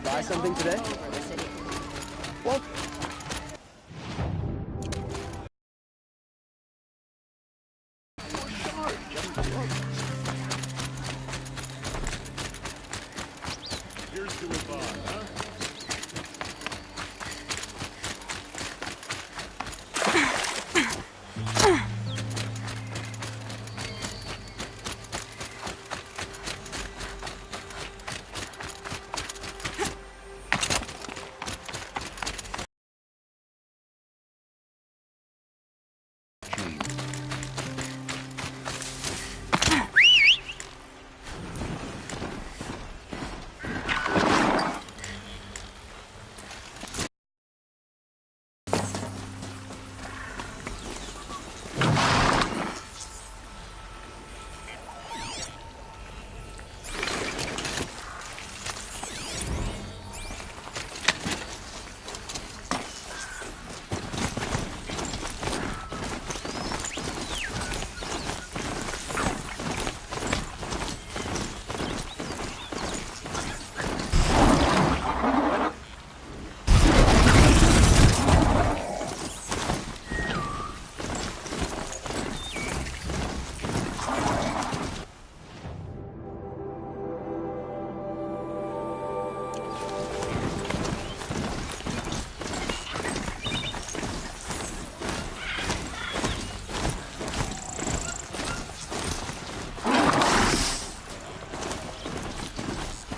buy something today? Well, here's to a bar, huh?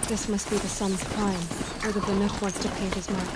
This must be the sun's prime, where the Bannock wants to paint his mark.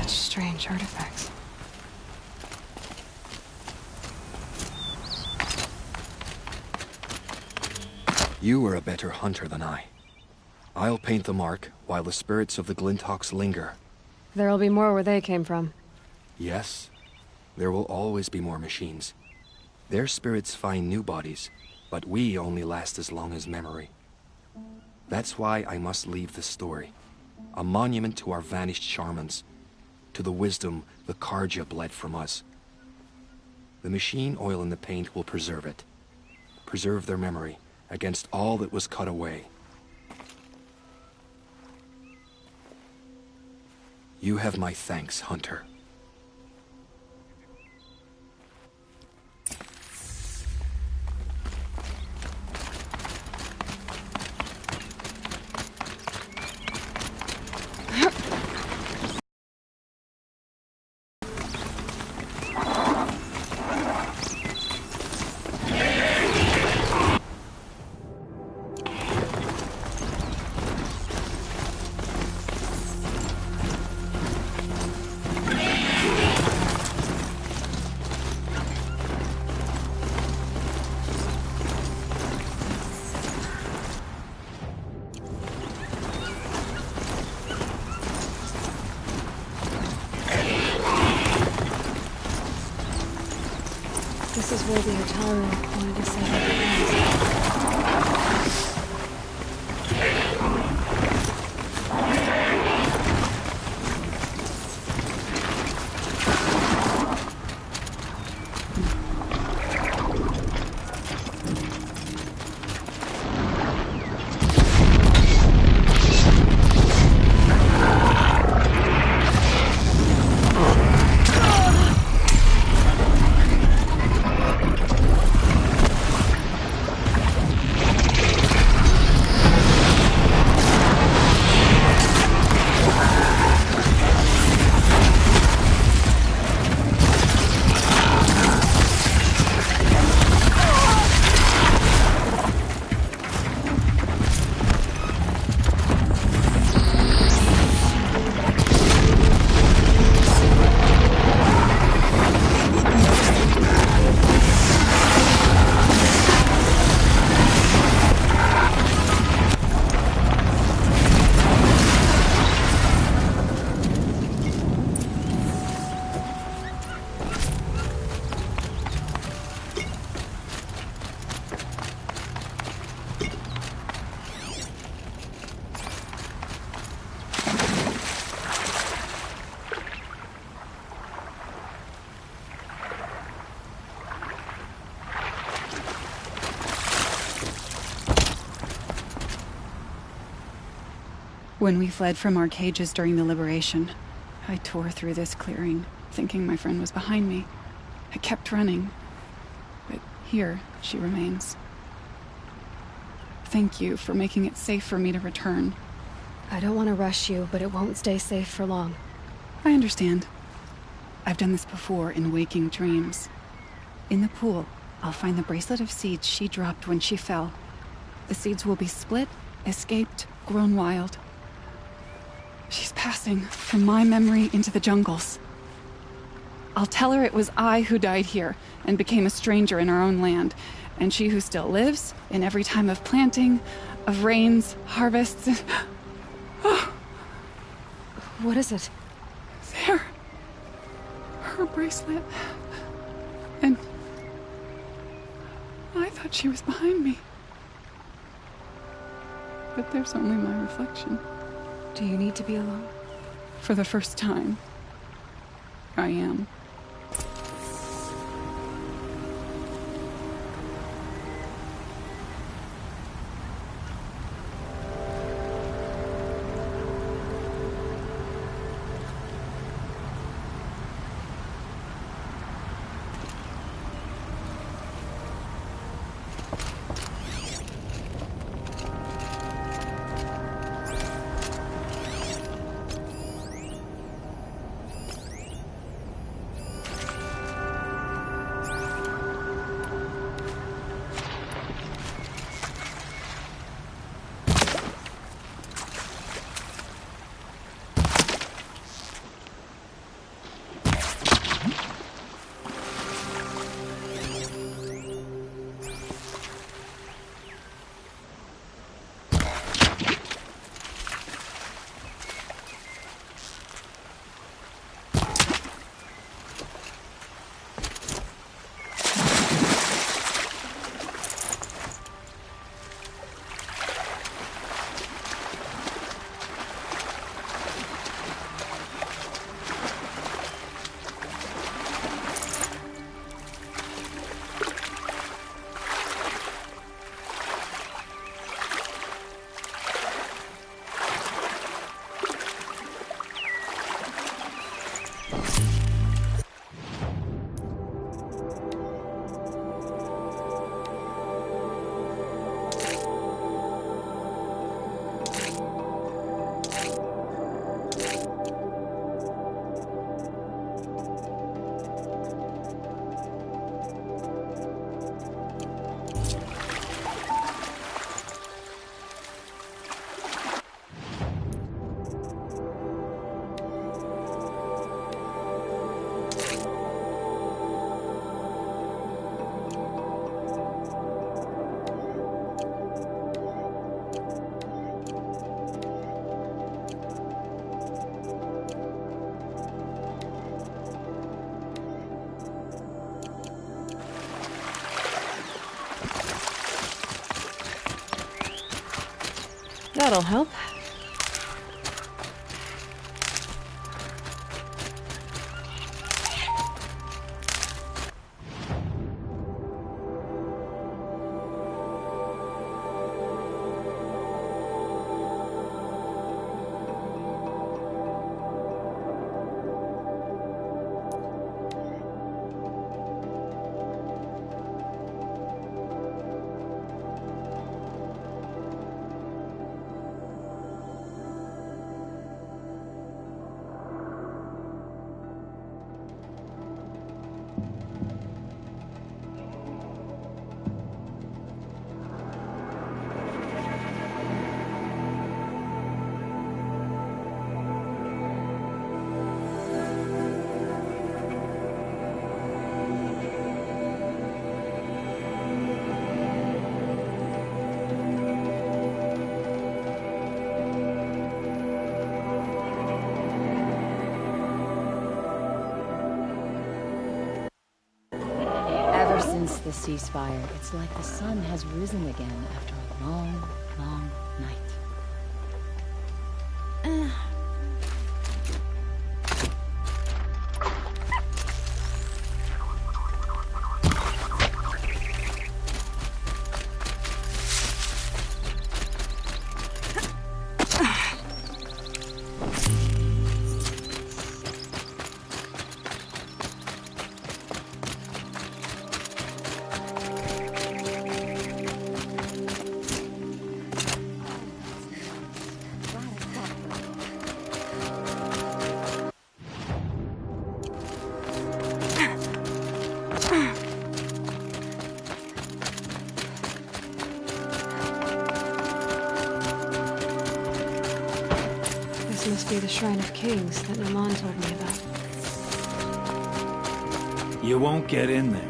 Strange artifacts. You are a better hunter than I. I'll paint the mark while the spirits of the Glinthawks linger. There'll be more where they came from. Yes, there will always be more machines. Their spirits find new bodies, but we only last as long as memory. That's why I must leave this story. A monument to our vanished shamans, to the wisdom the Karja bled from us. The machine oil in the paint will preserve it. Preserve their memory against all that was cut away. You have my thanks, Hunter. This is where the Ataru wanted to set up the base. When we fled from our cages during the liberation, I tore through this clearing, thinking my friend was behind me. I kept running, but here she remains. Thank you for making it safe for me to return. I don't want to rush you, but it won't stay safe for long. I understand. I've done this before in waking dreams. In the pool, I'll find the bracelet of seeds she dropped when she fell. The seeds will be split, escaped, grown wild. She's passing from my memory into the jungles. I'll tell her it was I who died here and became a stranger in our own land, and she who still lives in every time of planting, of rains, harvests. What is it? There. Her bracelet. And I thought she was behind me. But there's only my reflection. Do you need to be alone? For the first time, I am. That'll help. Ever since the ceasefire, it's like the sun has risen again after a long, long night. This must be the Shrine of Kings that Naman told me about. You won't get in there.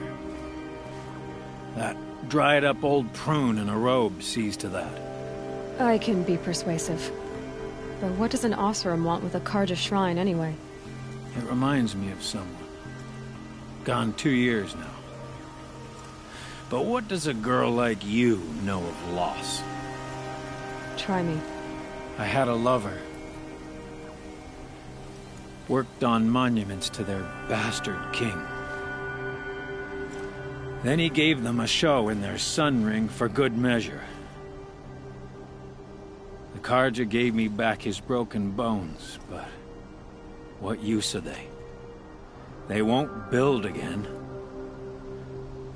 That dried-up old prune in a robe sees to that. I can be persuasive. But what does an Osram want with a Karja shrine anyway? It reminds me of someone. Gone 2 years now. But what does a girl like you know of loss? Try me. I had a lover. Worked on monuments to their bastard king. Then he gave them a show in their sun ring for good measure. The Karja gave me back his broken bones, but what use are they? They won't build again.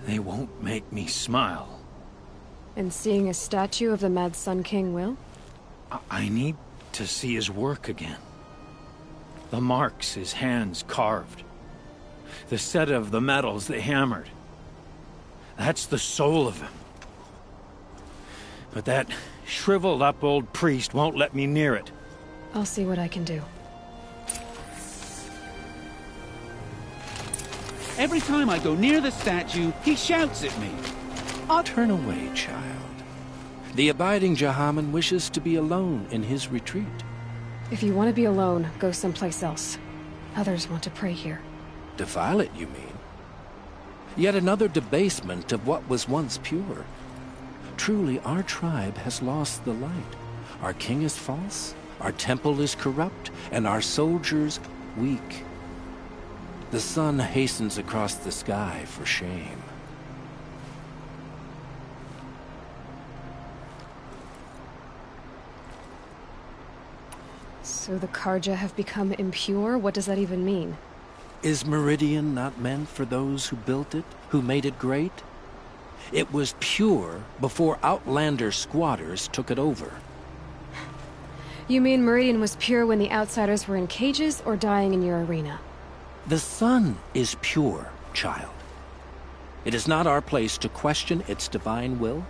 They won't make me smile. And seeing a statue of the Mad Sun King will? I need to see his work again. The marks his hands carved. The set of the metals they hammered. That's the soul of him. But that shriveled-up old priest won't let me near it. I'll see what I can do. Every time I go near the statue, he shouts at me. Turn away, child. The abiding Jahaman wishes to be alone in his retreat. If you want to be alone, go someplace else. Others want to pray here. Defile it, you mean? Yet another debasement of what was once pure. Truly, our tribe has lost the light. Our king is false, our temple is corrupt, and our soldiers weak. The sun hastens across the sky for shame. So the Karja have become impure? What does that even mean? Is Meridian not meant for those who built it, who made it great? It was pure before outlander squatters took it over. You mean Meridian was pure when the outsiders were in cages or dying in your arena? The sun is pure, child. It is not our place to question its divine will,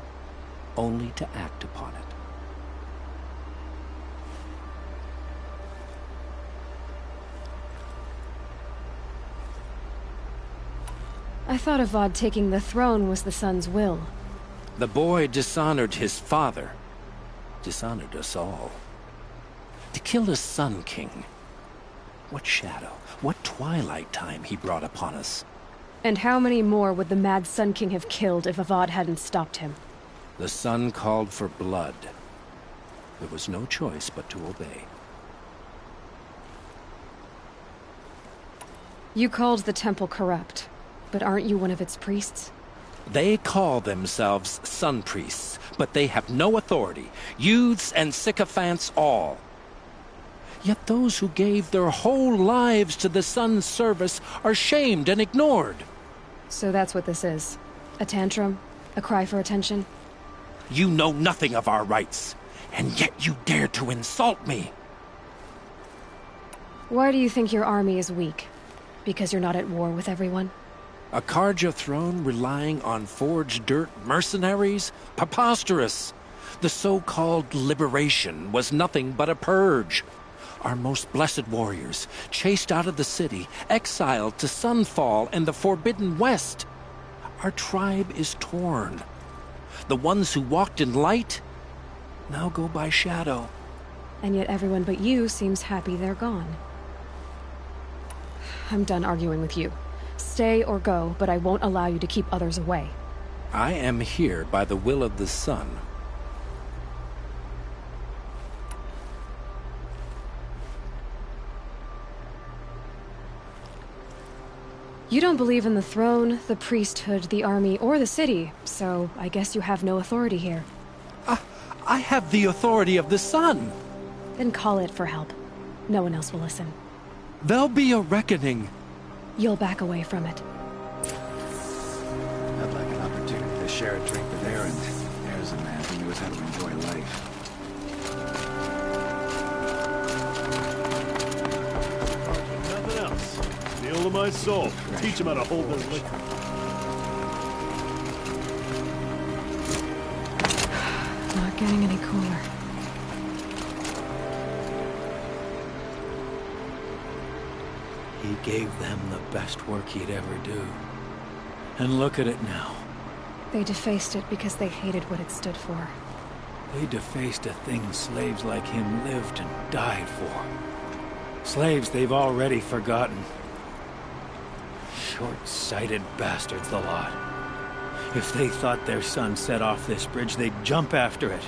only to act upon it. I thought Avad taking the throne was the sun's will. The boy dishonored his father, dishonored us all. To kill the Sun King. What shadow, what twilight time he brought upon us. And how many more would the Mad Sun King have killed if Avad hadn't stopped him? The sun called for blood. There was no choice but to obey. You called the temple corrupt, but aren't you one of its priests? They call themselves sun priests, but they have no authority. Youths and sycophants all. Yet those who gave their whole lives to the sun's service are shamed and ignored. So that's what this is. A tantrum? A cry for attention? You know nothing of our rights, and yet you dare to insult me. Why do you think your army is weak? Because you're not at war with everyone? A Karja throne relying on forged dirt mercenaries? Preposterous! The so-called liberation was nothing but a purge. Our most blessed warriors, chased out of the city, exiled to Sunfall and the Forbidden West. Our tribe is torn. The ones who walked in light now go by shadow. And yet everyone but you seems happy they're gone. I'm done arguing with you. Stay or go, but I won't allow you to keep others away. I am here by the will of the sun. You don't believe in the throne, the priesthood, the army, or the city, so I guess you have no authority here. I have the authority of the sun. Then call it for help. No one else will listen. There'll be a reckoning. You'll back away from it. I'd like an opportunity to share a drink with Aaron. There's a man who knows how to enjoy life. Nothing else. Meal to my soul. Teach them how to hold their liquor. Not getting any cooler. He gave them the best work he'd ever do. And look at it now. They defaced it because they hated what it stood for. They defaced a thing slaves like him lived and died for. Slaves they've already forgotten. Short-sighted bastards, the lot. If they thought their son set off this bridge, they'd jump after it.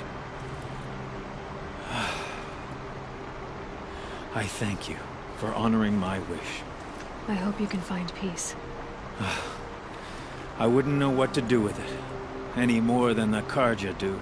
I thank you for honoring my wish. I hope you can find peace. I wouldn't know what to do with it, any more than the Karja do.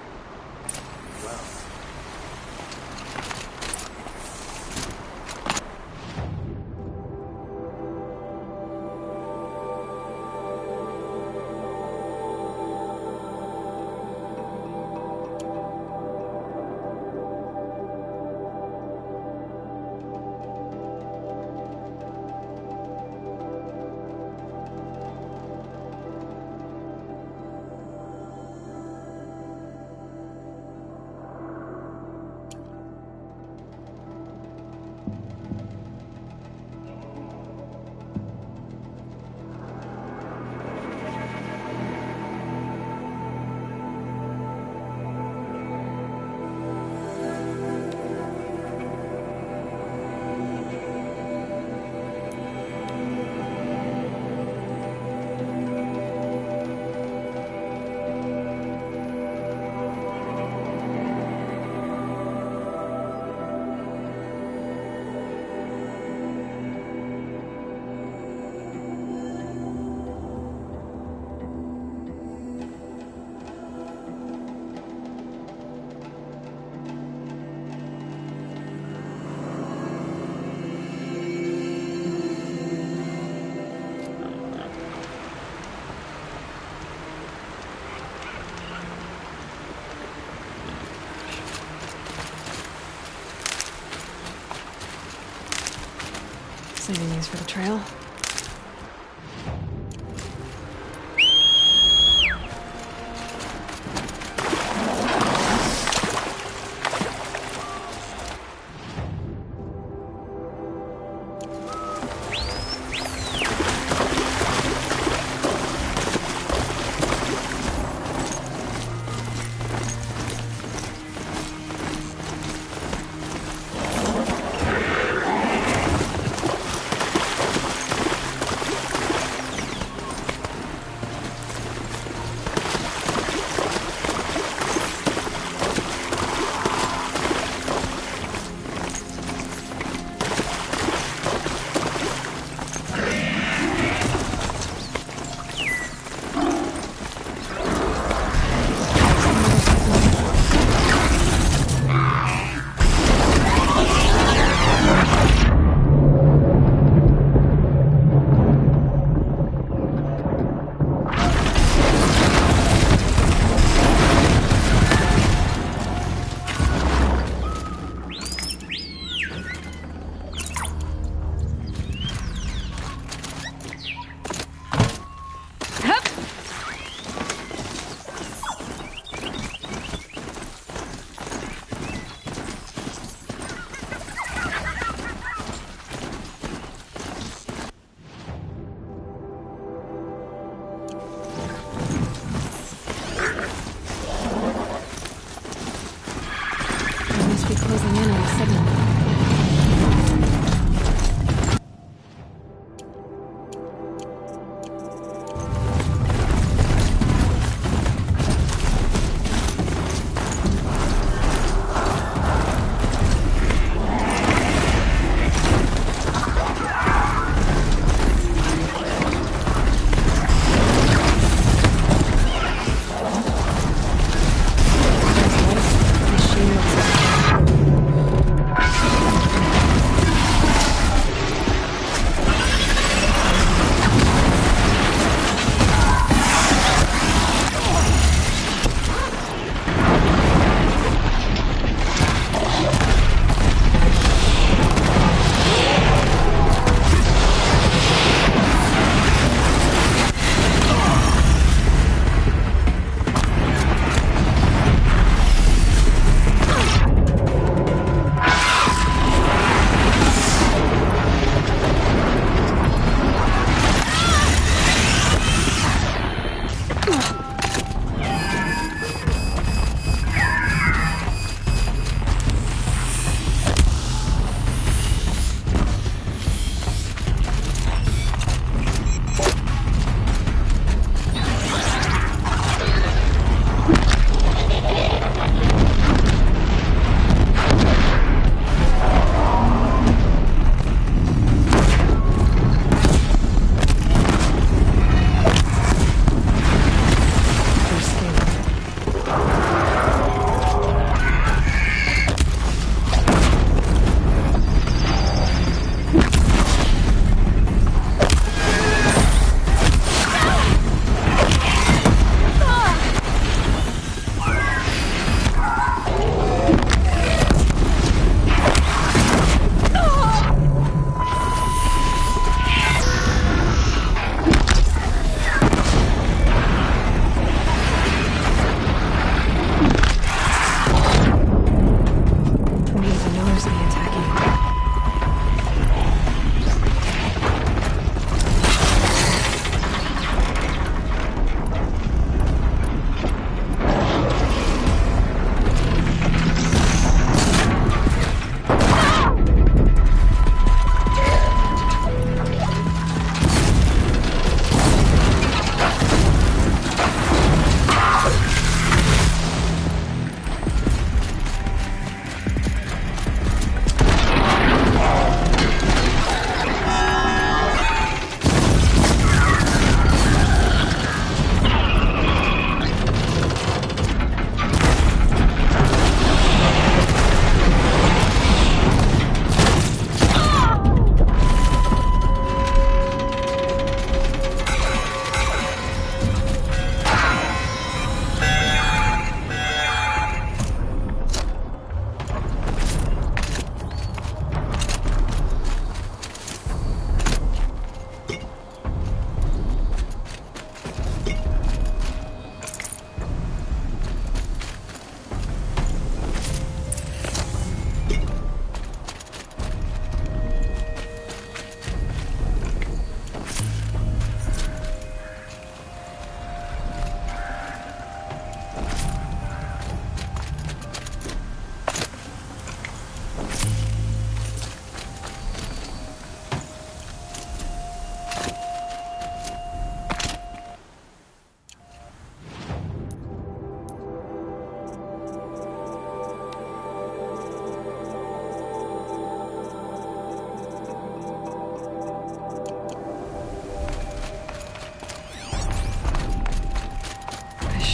Saving these for the trail.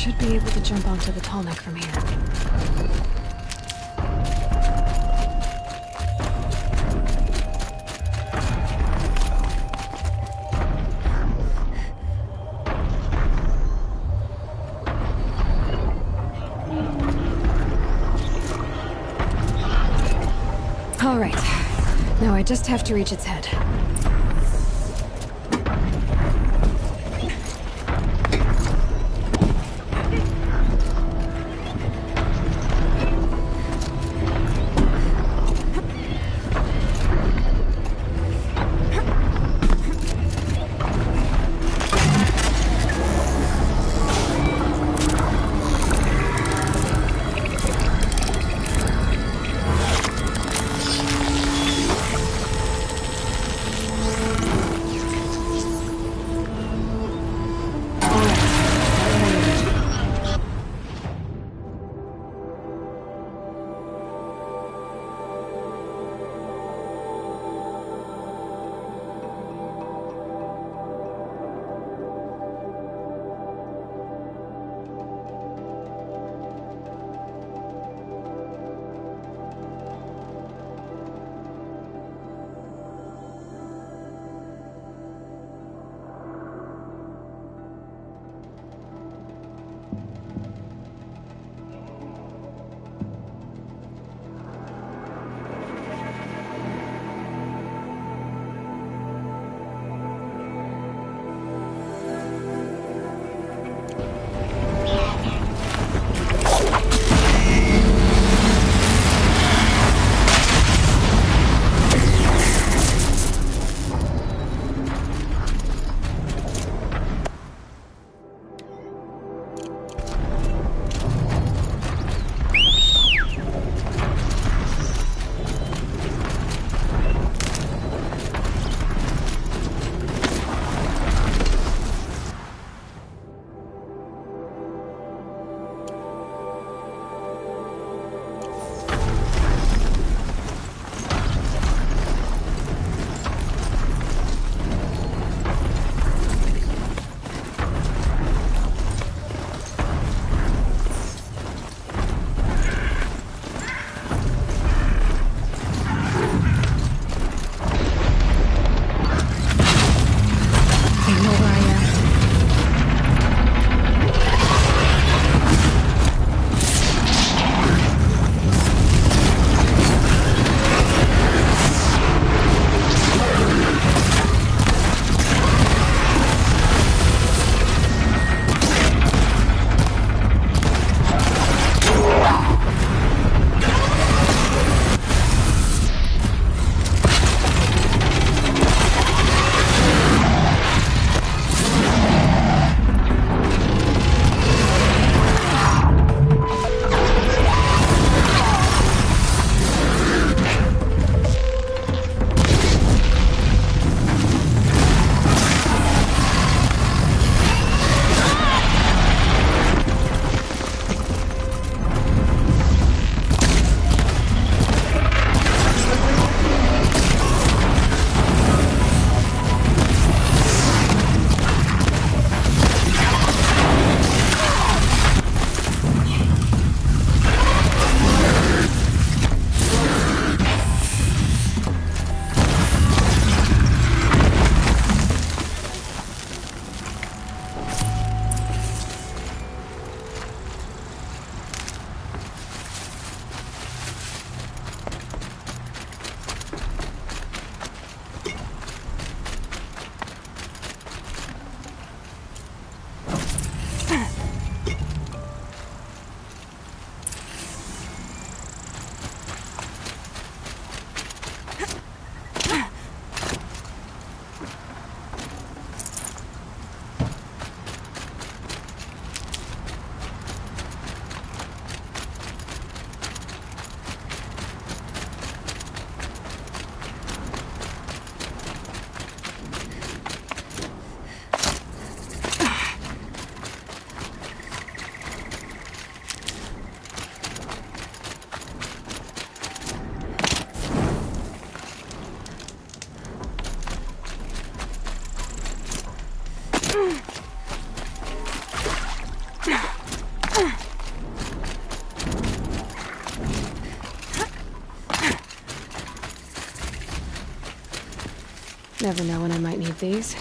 should be able to jump onto the tall neck from here. All right. Now I just have to reach its head. Never know when I might need these.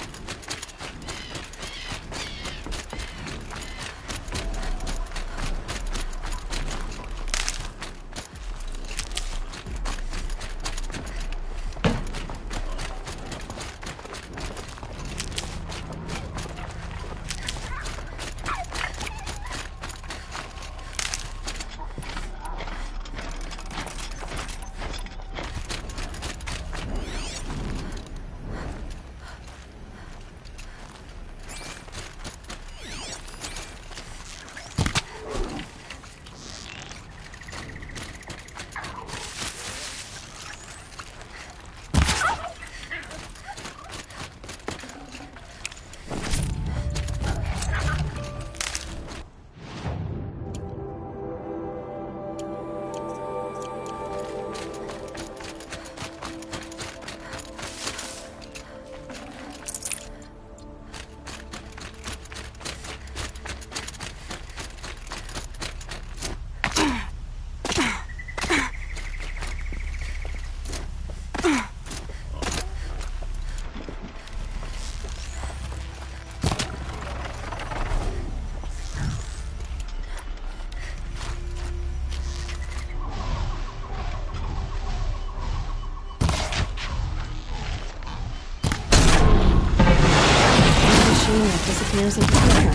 That disappears into the air.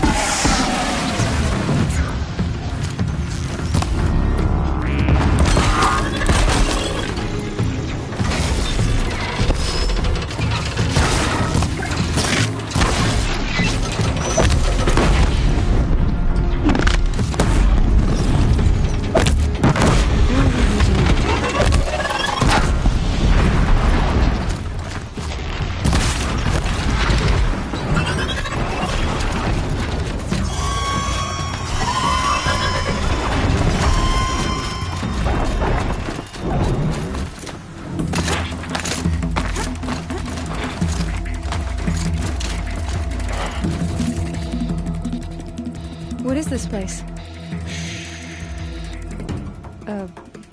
What is this place?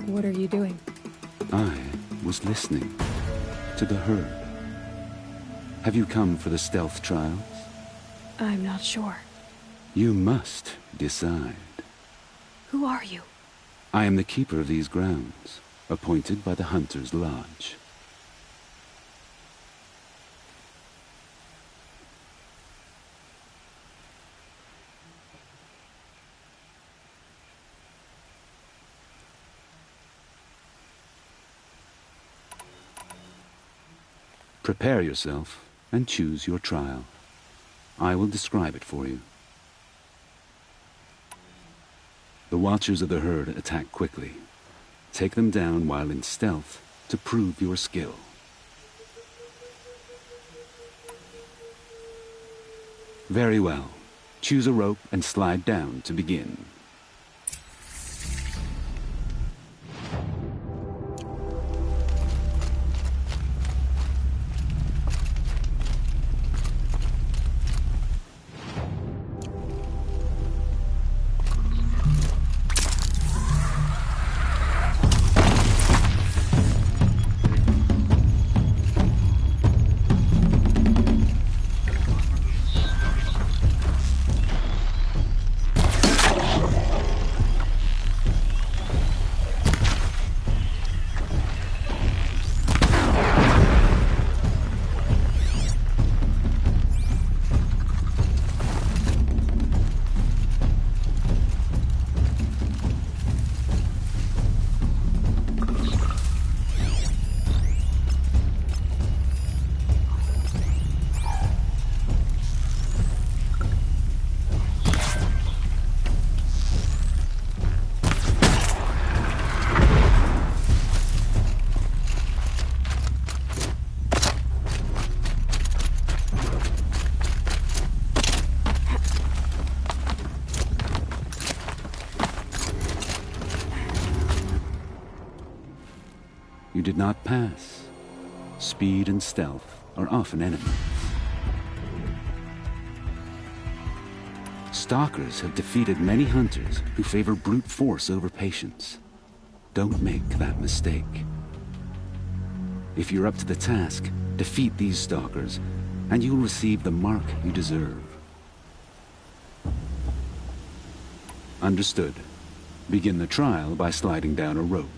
What are you doing? I was listening to the herd. Have you come for the stealth trials? I'm not sure. You must decide. Who are you? I am the keeper of these grounds, appointed by the Hunter's Lodge. Prepare yourself and choose your trial. I will describe it for you. The Watchers of the Herd attack quickly. Take them down while in stealth to prove your skill. Very well. Choose a rope and slide down to begin. You did not pass. Speed and stealth are often enemies. Stalkers have defeated many hunters who favor brute force over patience. Don't make that mistake. If you're up to the task, Defeat these stalkers, and you'll receive the mark you deserve. Understood. Begin the trial by sliding down a rope.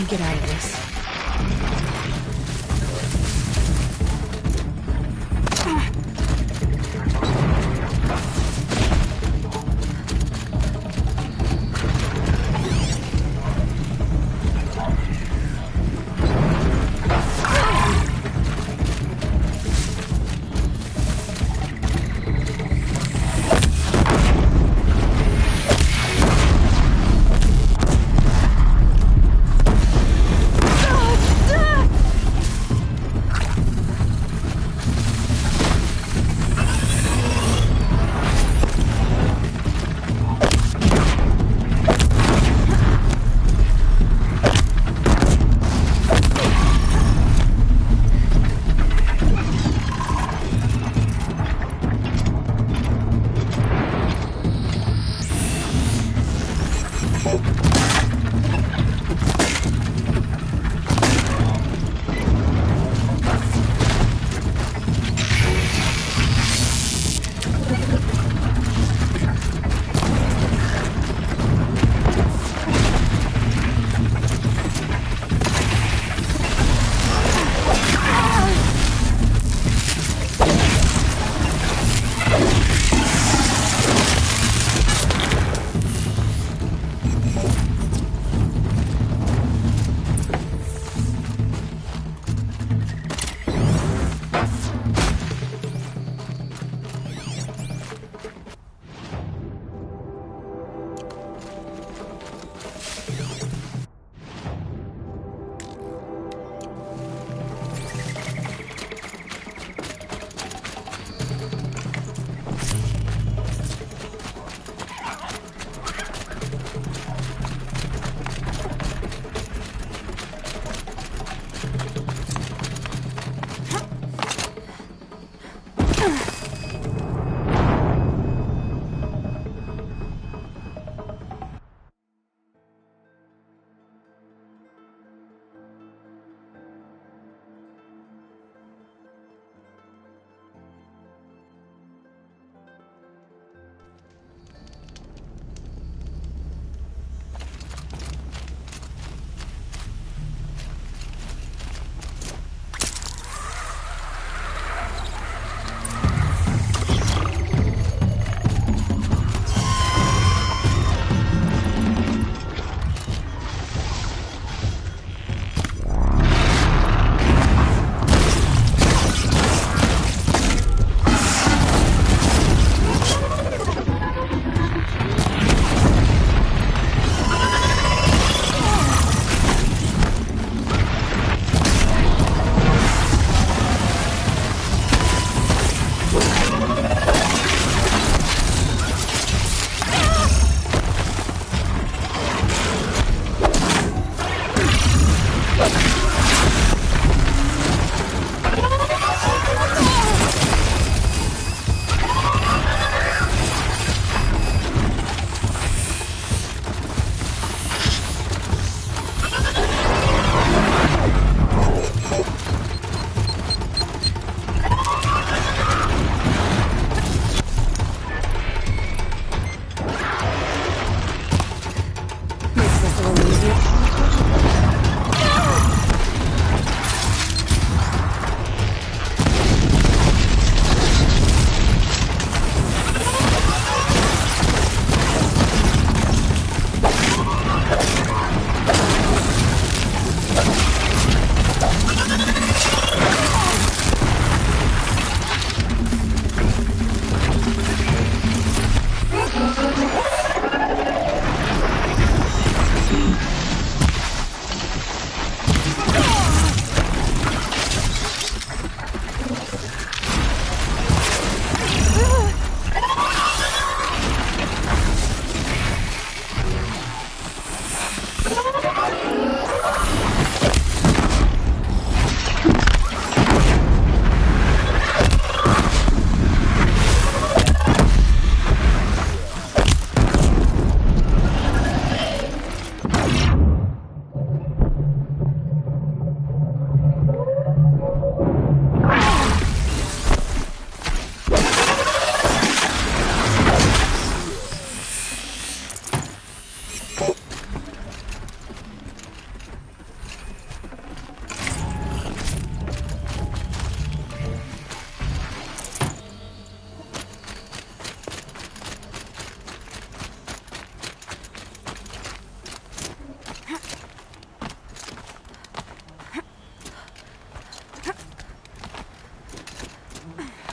Get out of this.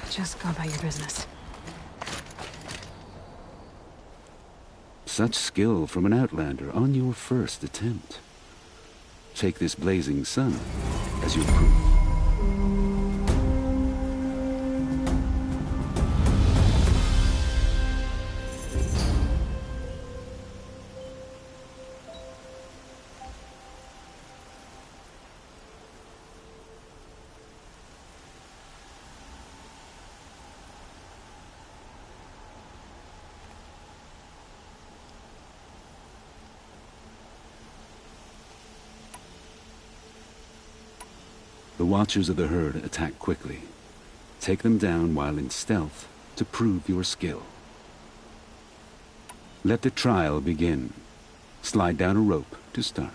Just go about your business. Such skill from an outlander on your first attempt. Take this blazing sun as your proof. The Watchers of the Herd attack quickly. Take them down while in stealth to prove your skill. Let the trial begin. Slide down a rope to start.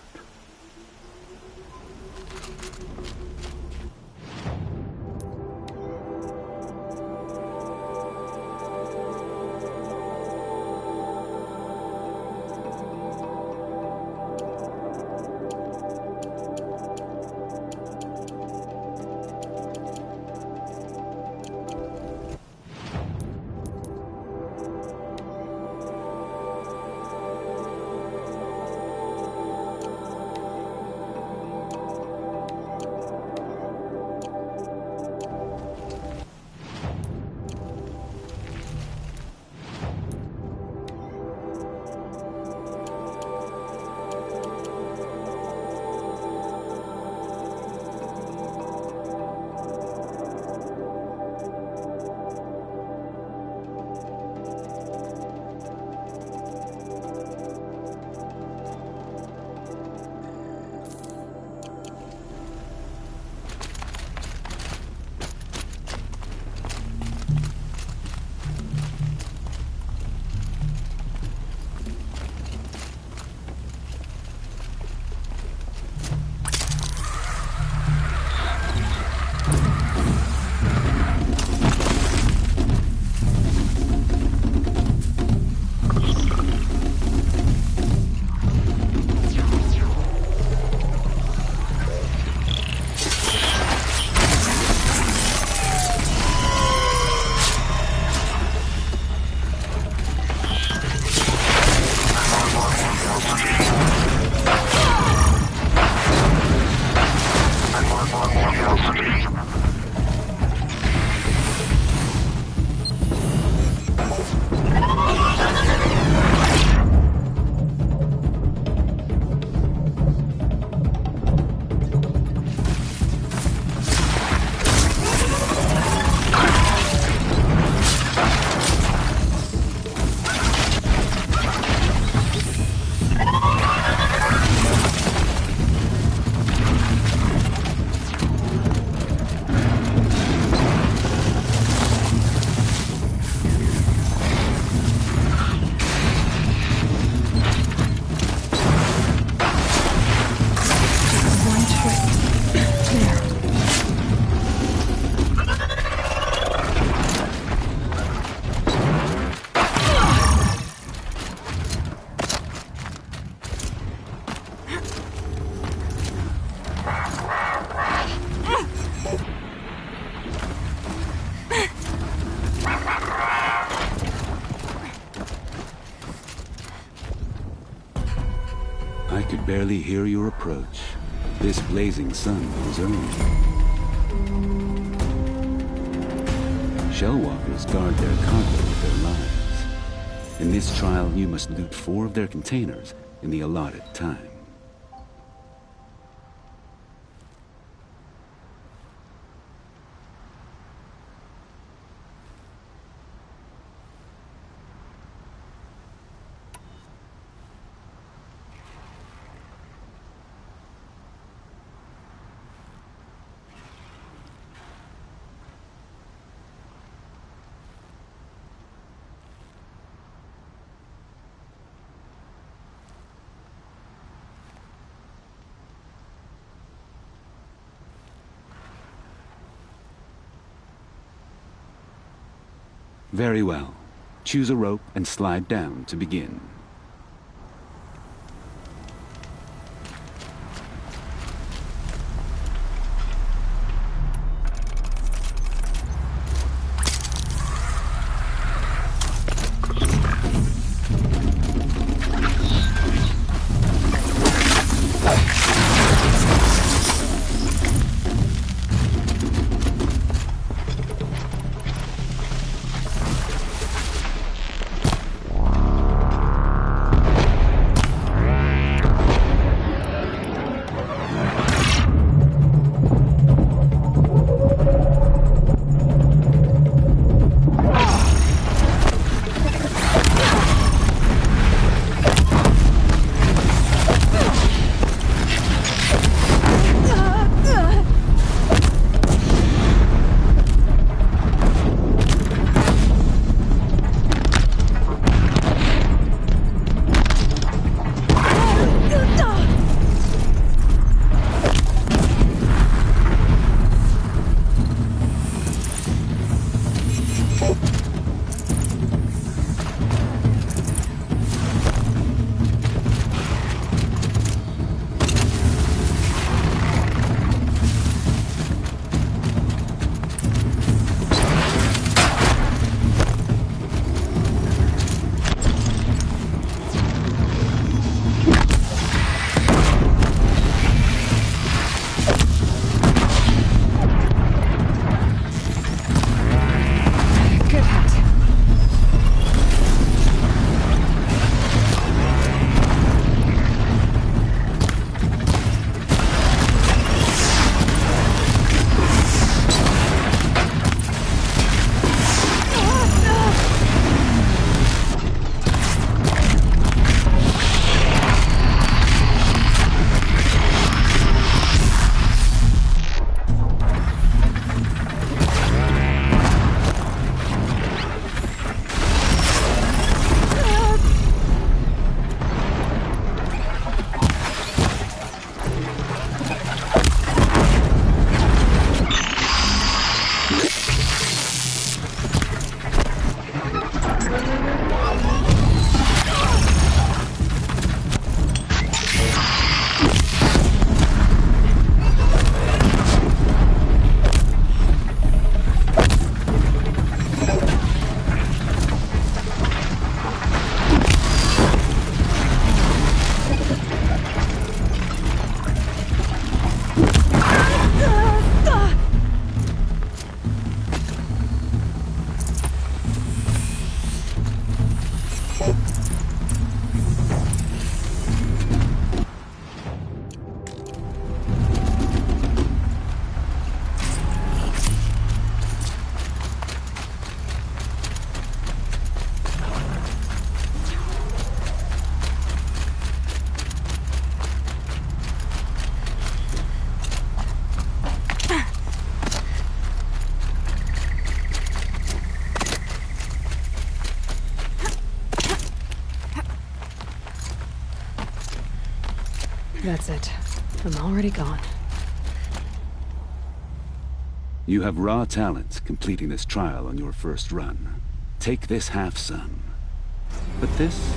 barely hear your approach. This blazing sun is earned. Shellwalkers guard their cargo with their lives. In this trial, you must loot 4 of their containers in the allotted time. Very well. Choose a rope and slide down to begin. That's it. I'm already gone. You have raw talent completing this trial on your first run. Take this half-sun. But this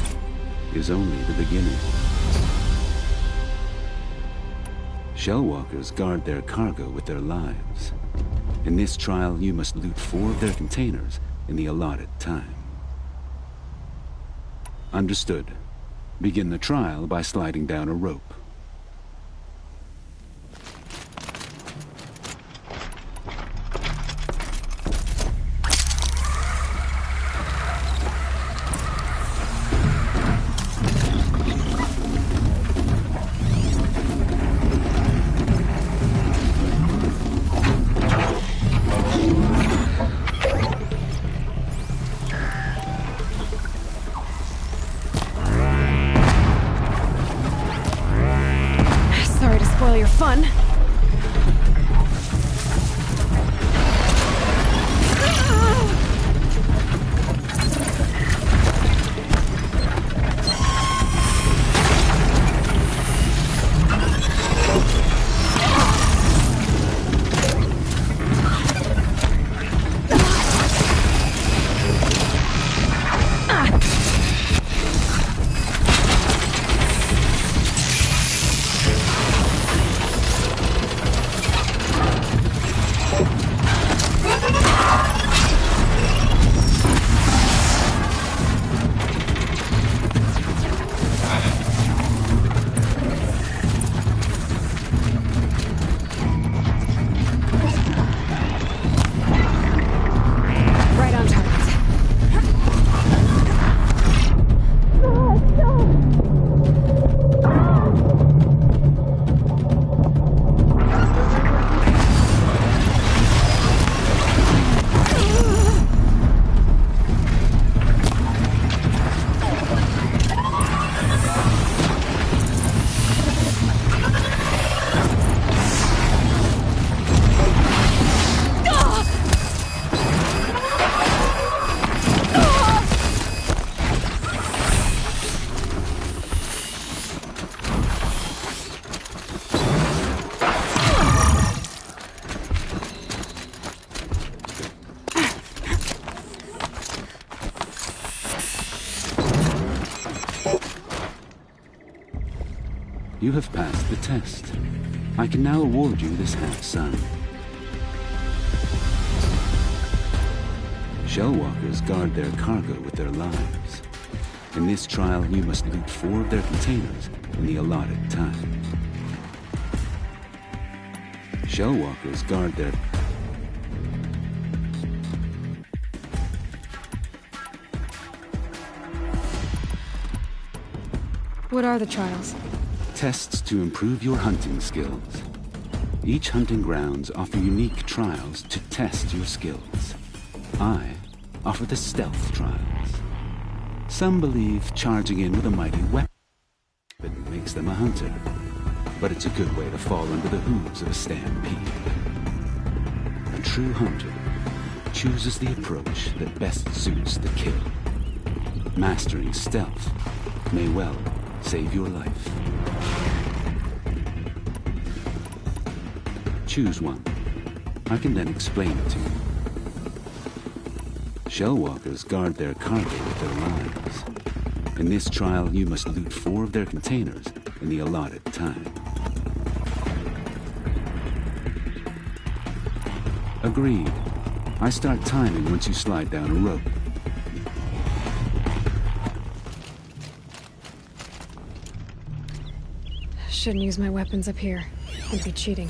is only the beginning. Shellwalkers guard their cargo with their lives. In this trial, you must loot 4 of their containers in the allotted time. Understood. Begin the trial by sliding down a rope. spoil your fun. You have passed the test. I can now award you this half-sun. Shellwalkers guard their cargo with their lives. In this trial, you must loot 4 of their containers in the allotted time. Shellwalkers guard their... What are the trials? Tests to improve your hunting skills. Each hunting grounds offer unique trials to test your skills. I offer the stealth trials. Some believe charging in with a mighty weapon makes them a hunter, but it's a good way to fall under the hooves of a stampede. A true hunter chooses the approach that best suits the kill. Mastering stealth may well save your life. Choose one. I can then explain it to you. Shellwalkers guard their cargo with their lives. In this trial, you must loot 4 of their containers in the allotted time. Agreed. I start timing once you slide down a rope. Shouldn't use my weapons up here. Would be cheating.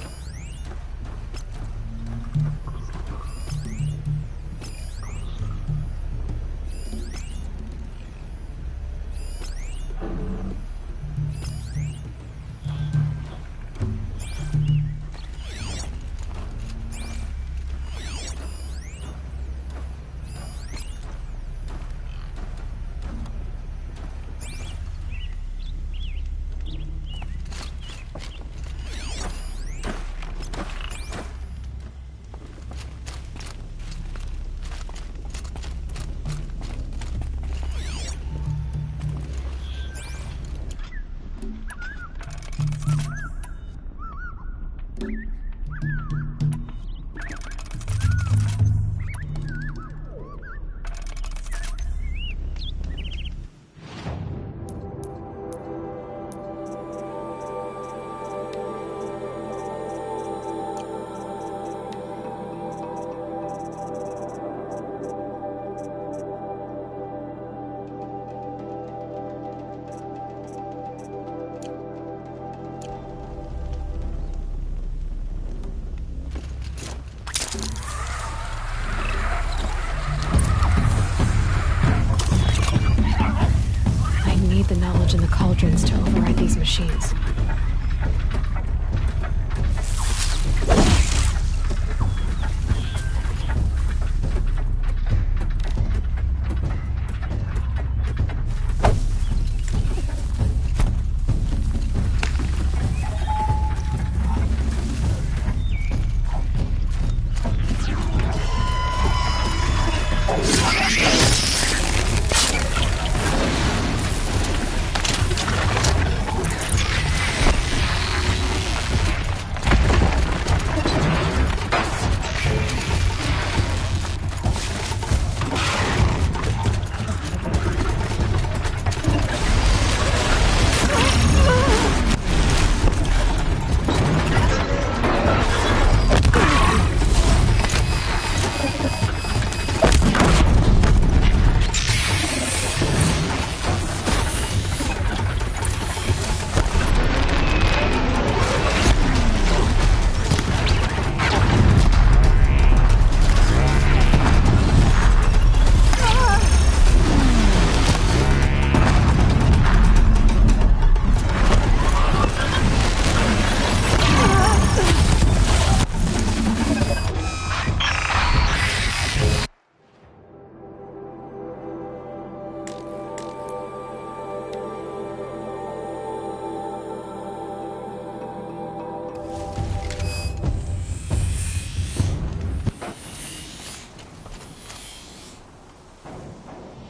The knowledge in the cauldrons to override these machines.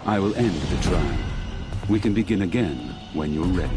I will end the trial. We can begin again when you're ready.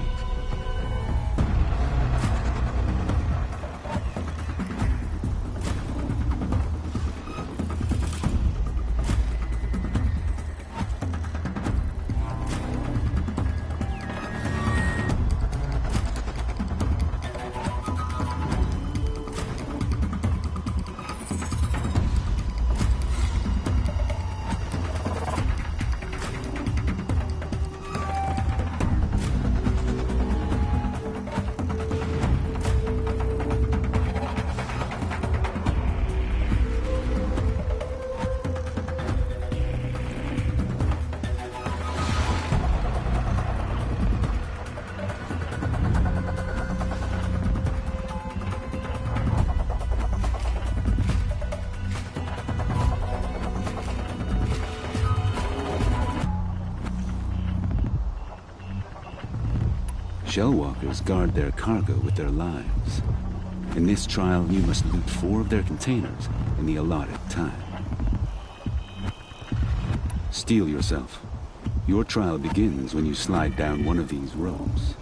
Shellwalkers guard their cargo with their lives. In this trial, you must loot 4 of their containers in the allotted time. Steel yourself. Your trial begins when you slide down one of these ropes.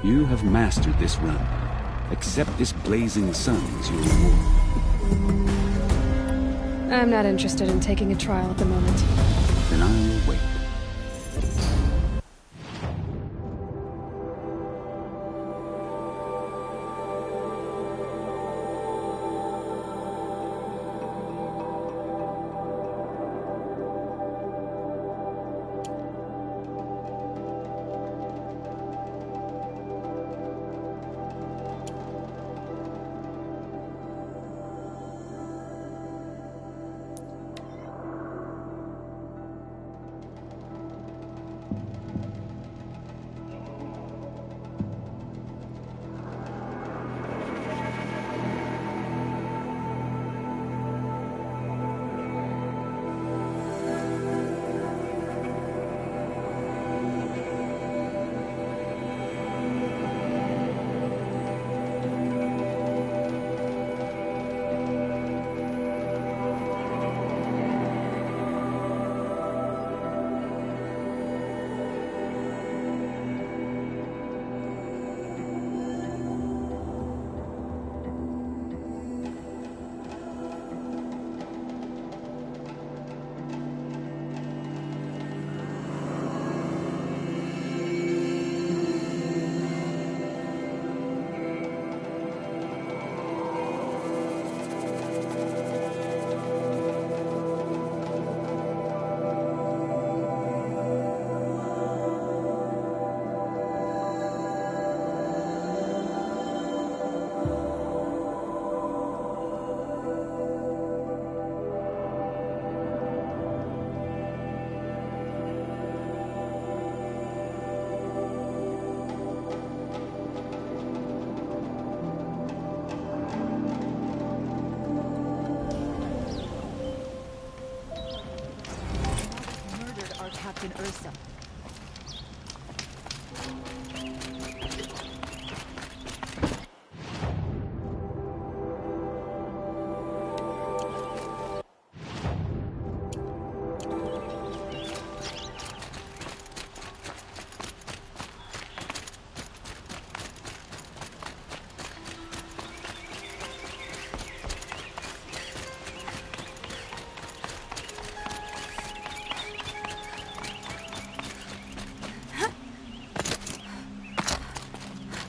You have mastered this realm. Accept this blazing sun as your reward. I'm not interested in taking a trial at the moment. Then I'll wait.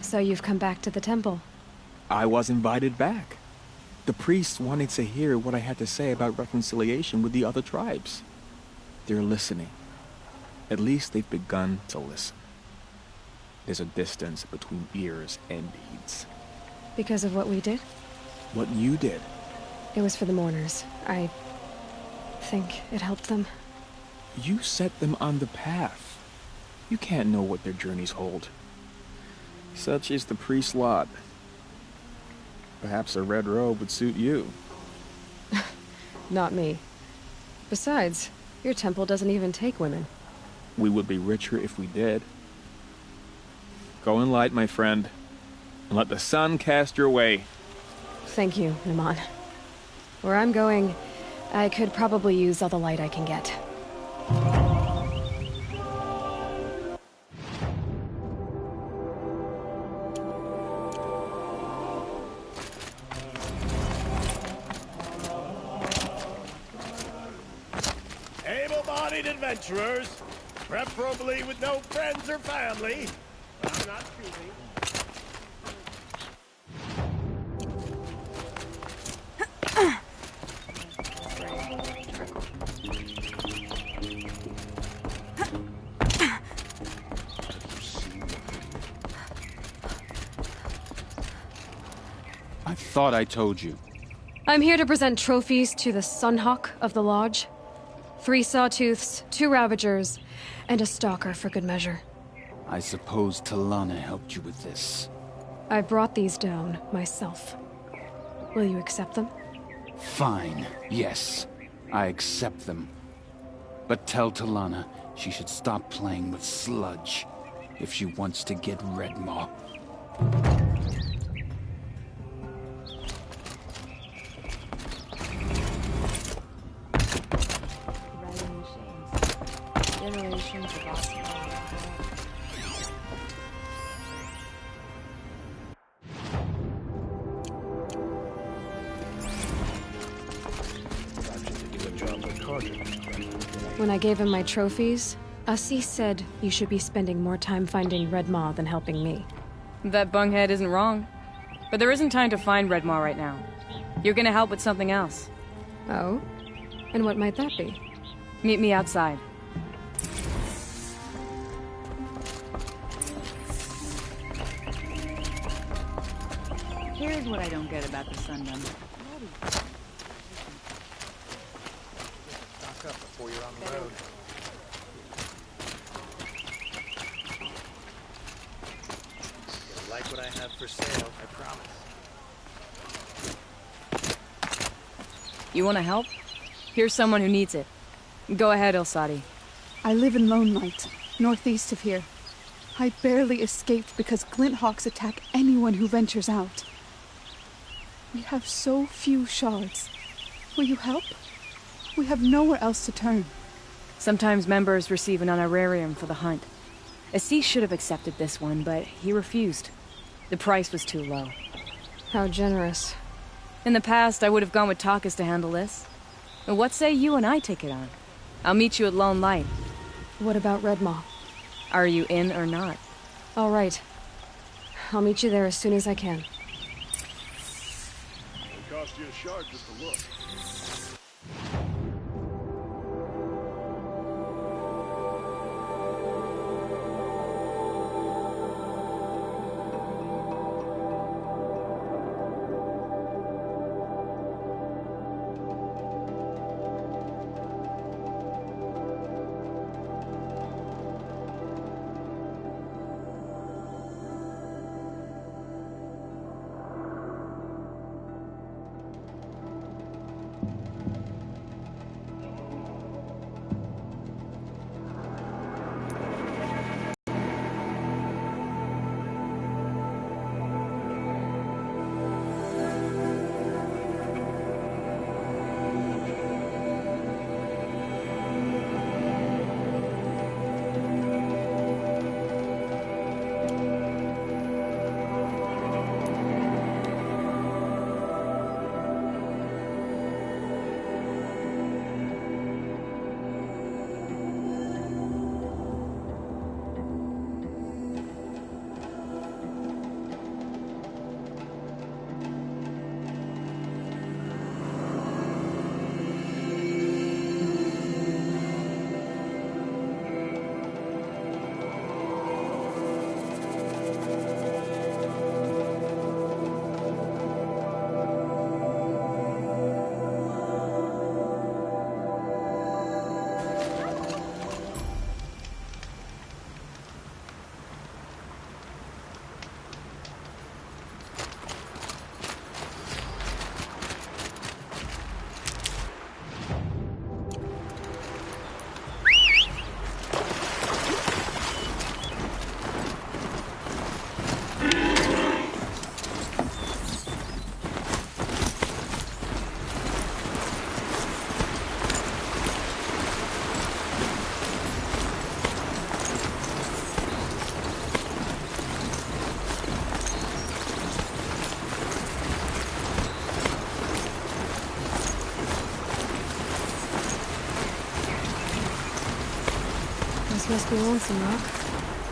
So you've come back to the temple. I was invited back. The priests wanted to hear what I had to say about reconciliation with the other tribes. They're listening. At least they've begun to listen. There's a distance between ears and deeds. Because of what we did? What you did. It was for the mourners. I think it helped them. You set them on the path. You can't know what their journeys hold. Such is the priest's lot. Perhaps a red robe would suit you. Not me. Besides, your temple doesn't even take women. We would be richer if we did. Go in light, my friend, and let the sun cast your way. Thank you, Naman. Where I'm going, I could probably use all the light I can get. Able-bodied adventurers, preferably with no friends or family. I'm not shooting. I thought I told you. I'm here to present trophies to the Sunhawk of the Lodge. 3 sawtooths, 2 ravagers, and a stalker for good measure. I suppose Talana helped you with this. I brought these down myself. Will you accept them? Fine, yes. I accept them. But tell Talana she should stop playing with sludge if she wants to get Redmaw. When I gave him my trophies, Asi said you should be spending more time finding Red Maw than helping me. That bunghead isn't wrong. But there isn't time to find Red Maw right now. You're gonna help with something else. Oh? And what might that be? Meet me outside. Here's what I don't get about the Sundom. Stock up before you're on the road. You'll like what I have for sale, I promise. You wanna help? Here's someone who needs it. Go ahead, Ilsadi. I live in Lone Light, northeast of here. I barely escaped because Glinthawks attack anyone who ventures out. We have so few shards. Will you help? We have nowhere else to turn. Sometimes members receive an honorarium for the hunt. Assis should have accepted this one, but he refused. The price was too low. How generous. In the past, I would have gone with Takas to handle this. But what say you and I take it on? I'll meet you at Lone Light. What about Red Maw? Are you in or not? All right. I'll meet you there as soon as I can. It'll cost you a shard just to look. This must be Lonesome Rock.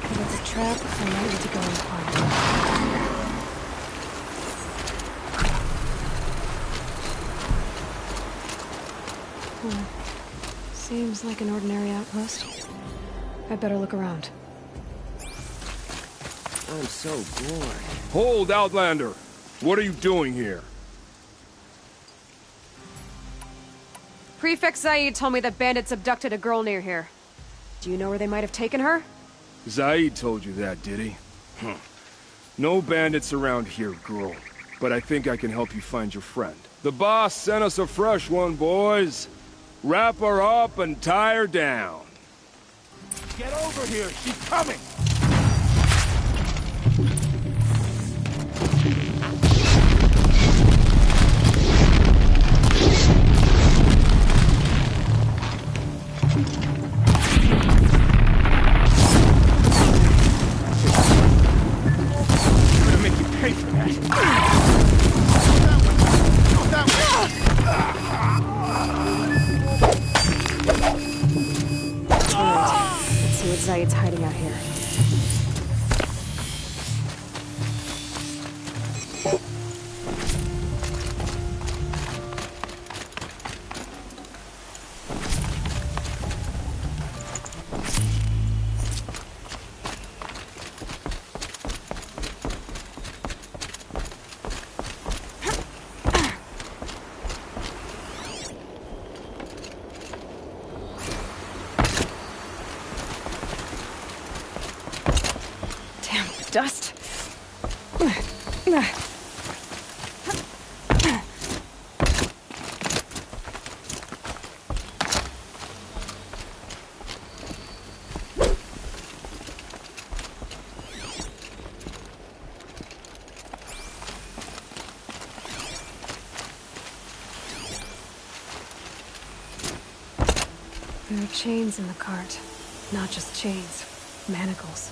If it's a trap, I might need to go inquire. Seems like an ordinary outpost. I'd better look around. I'm so bored. Hold, Outlander! What are you doing here? Prefect Zaid told me that bandits abducted a girl near here. Do you know where they might have taken her? Zaid told you that, did he? No bandits around here, girl. But I think I can help you find your friend. The boss sent us a fresh one, boys. Wrap her up and tie her down. Get over here! She's coming! I'm gonna make you pay for that. Let's see what Zaid's hiding out here. Dust. There are chains in the cart. Not just chains, manacles.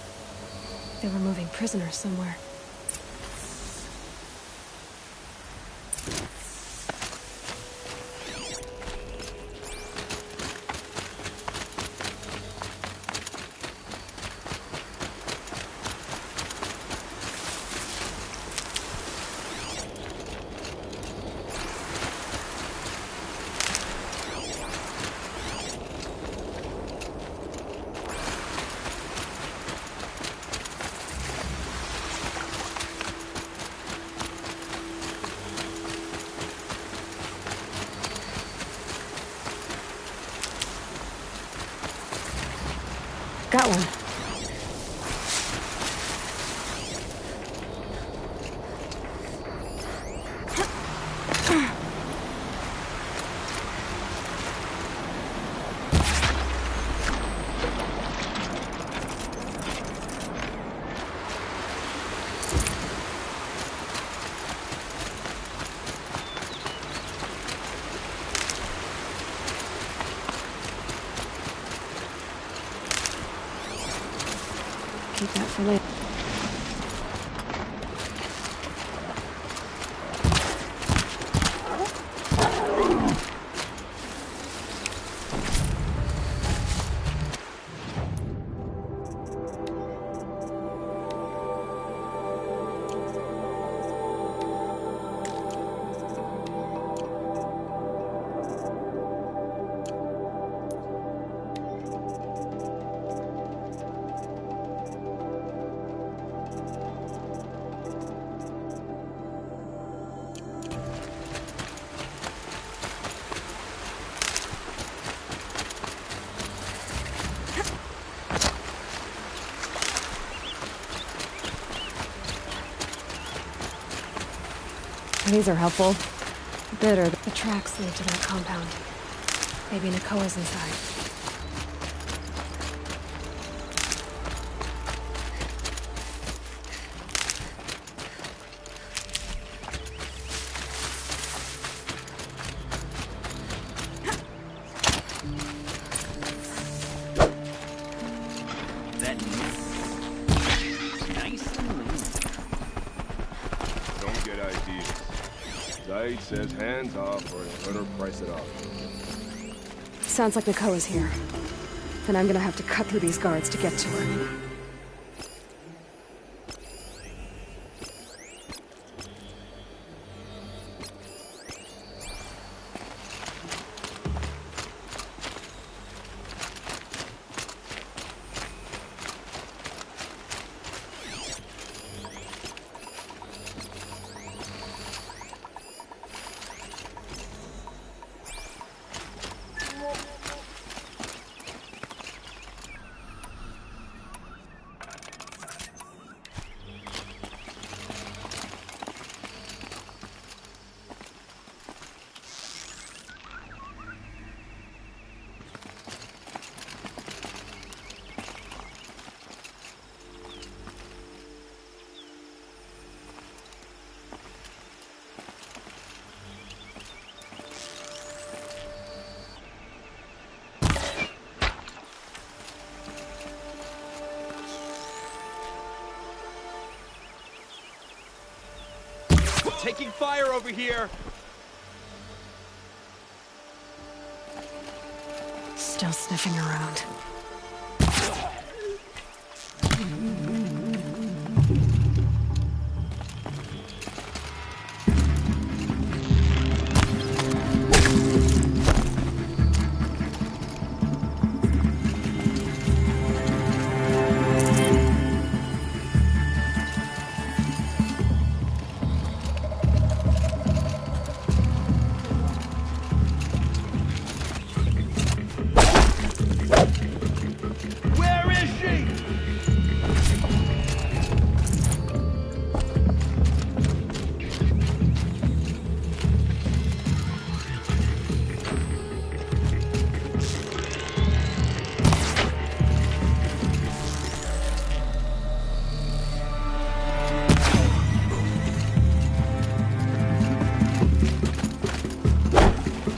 They were moving prisoners somewhere. Got one. Keep that for later. These are helpful. Bitter. The tracks lead to that compound. Maybe Nakoa's inside. Zaid says hands off or he'll let her price it off. Sounds like Nakoa's here. then I'm gonna have to cut through these guards to get to her. Taking fire over here! Still sniffing around.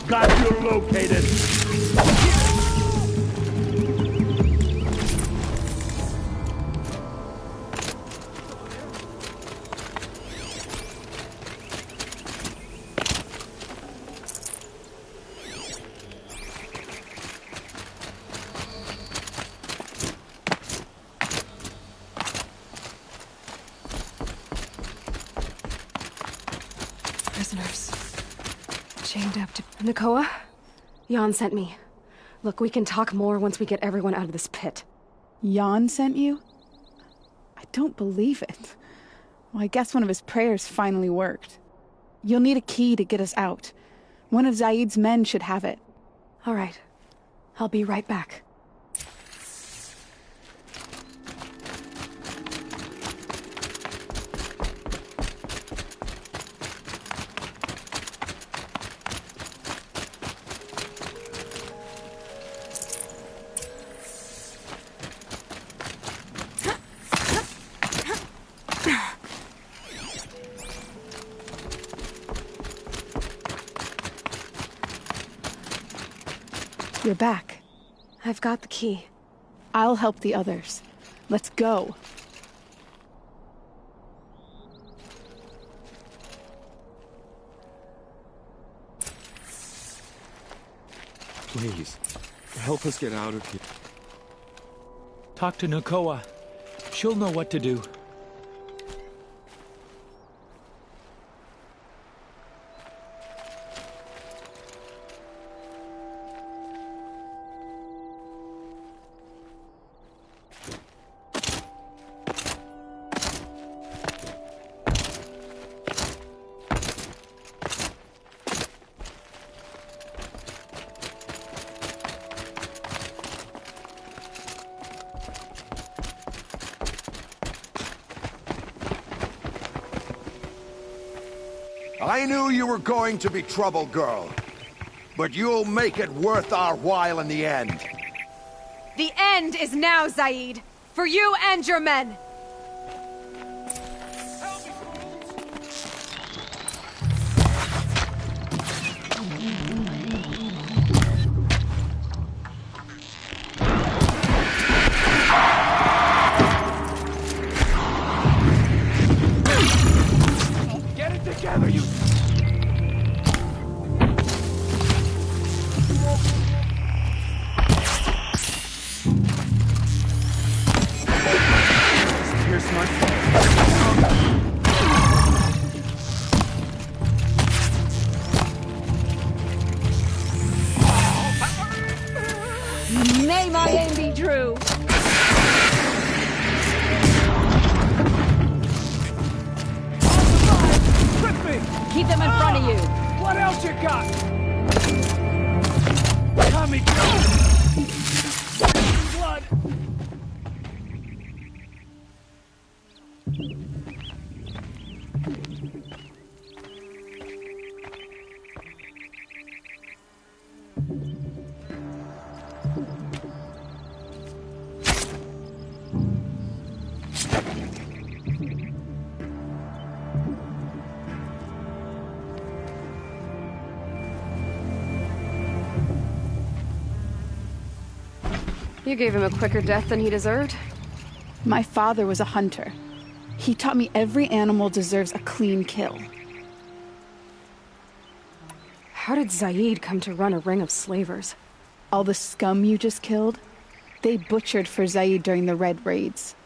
Got you located! Prisoners. Chained up to... Nakoa? Jan sent me. Look, we can talk more once we get everyone out of this pit. Jan sent you? I don't believe it. Well, I guess one of his prayers finally worked. You'll need a key to get us out. One of Zaid's men should have it. All right. I'll be right back. You're back. I've got the key. I'll help the others. Let's go. Please, help us get out of here. Talk to Nakoa. She'll know what to do. I knew you were going to be trouble, girl. But you'll make it worth our while in the end. The end is now, Zaid! For you and your men! Get it together, you... May my aim be true. Keep them in front of you. What else you got? Tommy, blood. You gave him a quicker death than he deserved. My father was a hunter. He taught me every animal deserves a clean kill. How did Zaid come to run a ring of slavers? All the scum you just killed, they butchered for Zaid during the Red Raids.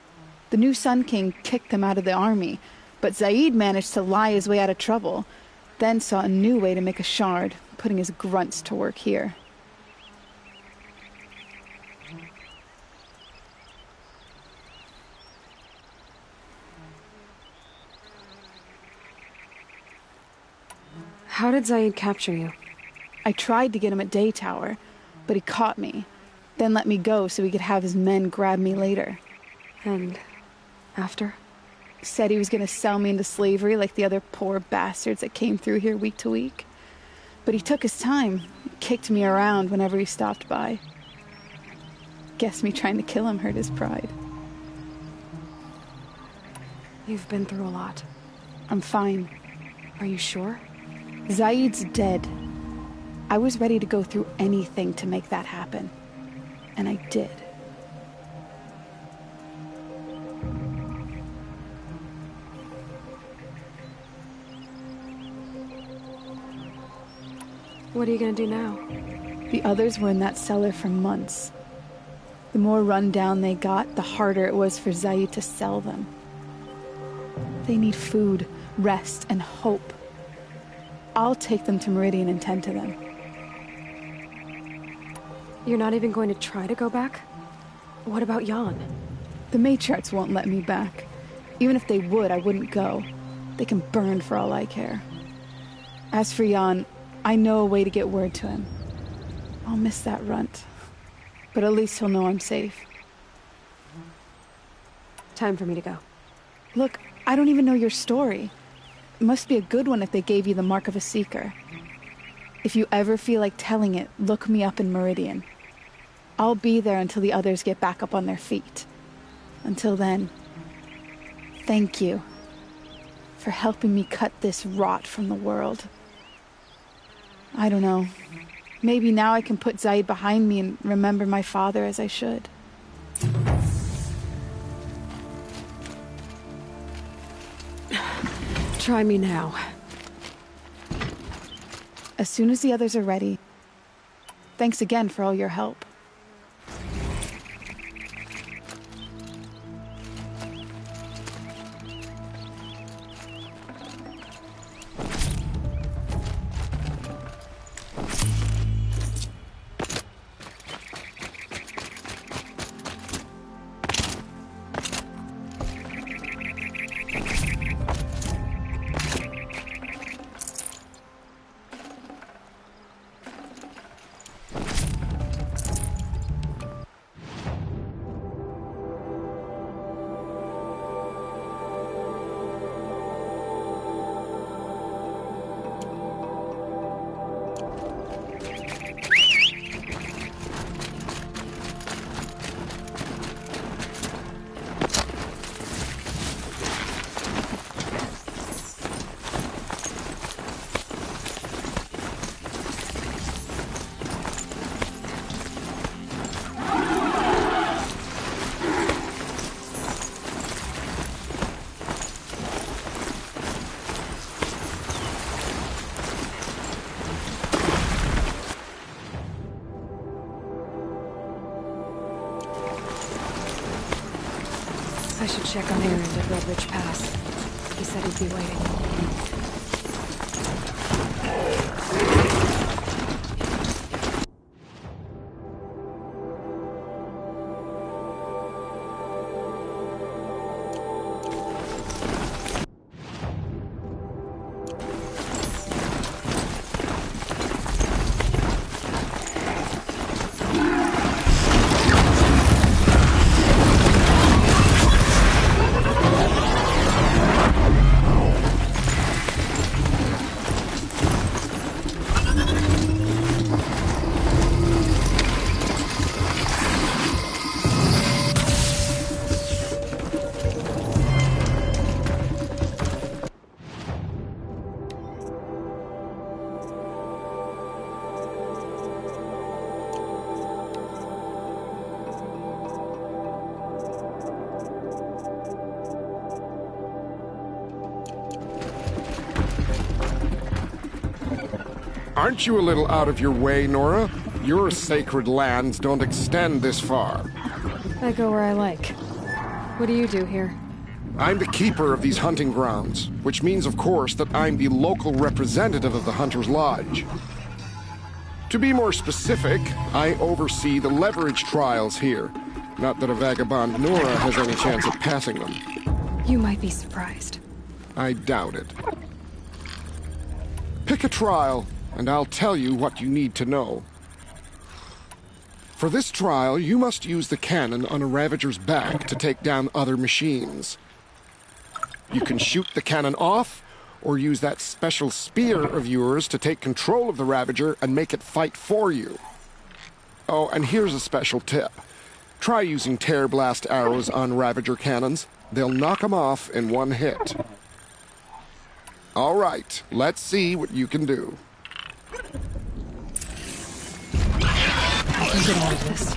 The new Sun King kicked them out of the army, but Zaid managed to lie his way out of trouble, then saw a new way to make a shard, putting his grunts to work here. How did Zaid capture you? I tried to get him at Day Tower, but he caught me, then let me go so he could have his men grab me later. And after? Said he was going to sell me into slavery like the other poor bastards that came through here week to week. But he took his time, kicked me around whenever he stopped by. Guess me trying to kill him hurt his pride. You've been through a lot. I'm fine. Are you sure? Zaid's dead. I was ready to go through anything to make that happen. And I did. What are you gonna do now? The others were in that cellar for months. The more run down they got, the harder it was for Zaid to sell them. They need food, rest, and hope. I'll take them to Meridian and tend to them. You're not even going to try to go back? What about Jan? The matriarchs won't let me back. Even if they would, I wouldn't go. They can burn for all I care. As for Jan, I know a way to get word to him. I'll miss that runt. But at least he'll know I'm safe. Time for me to go. Look, I don't even know your story. It must be a good one if they gave you the mark of a seeker. If you ever feel like telling it, look me up in Meridian. I'll be there until the others get back up on their feet. Until then, thank you for helping me cut this rot from the world. I don't know. Maybe now I can put Zaid behind me and remember my father as I should. Try me now. As soon as the others are ready. Thanks again for all your help. I should check on Aaron at Red Ridge Pass. He said he'd be waiting. Aren't you a little out of your way, Nora? Your sacred lands don't extend this far. I go where I like. What do you do here? I'm the keeper of these hunting grounds, which means, of course, that I'm the local representative of the Hunter's Lodge. To be more specific, I oversee the leverage trials here. Not that a vagabond Nora has any chance of passing them. You might be surprised. I doubt it. Pick a trial, and I'll tell you what you need to know. For this trial, you must use the cannon on a Ravager's back to take down other machines. You can shoot the cannon off, or use that special spear of yours to take control of the Ravager and make it fight for you. Oh, and here's a special tip. Try using tear blast arrows on Ravager cannons. They'll knock them off in one hit. All right, let's see what you can do. I can get out of this.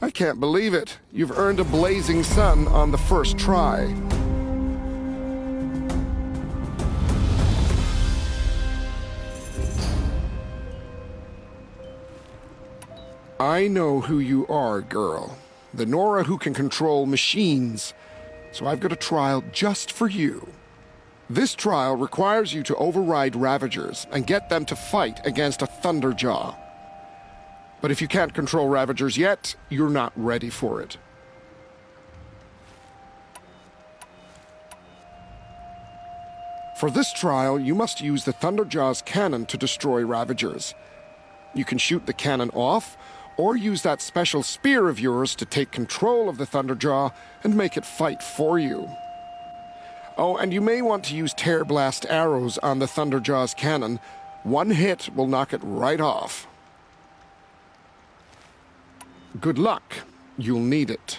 I can't believe it. You've earned a blazing sun on the first try. I know who you are, girl. The Nora who can control machines. So I've got a trial just for you. This trial requires you to override Ravagers and get them to fight against a Thunderjaw. But if you can't control Ravagers yet, you're not ready for it. For this trial, you must use the Thunderjaw's cannon to destroy Ravagers. You can shoot the cannon off, or use that special spear of yours to take control of the Thunderjaw and make it fight for you. Oh, and you may want to use tear blast arrows on the Thunderjaw's cannon. One hit will knock it right off. Good luck. You'll need it.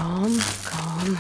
Calm, calm.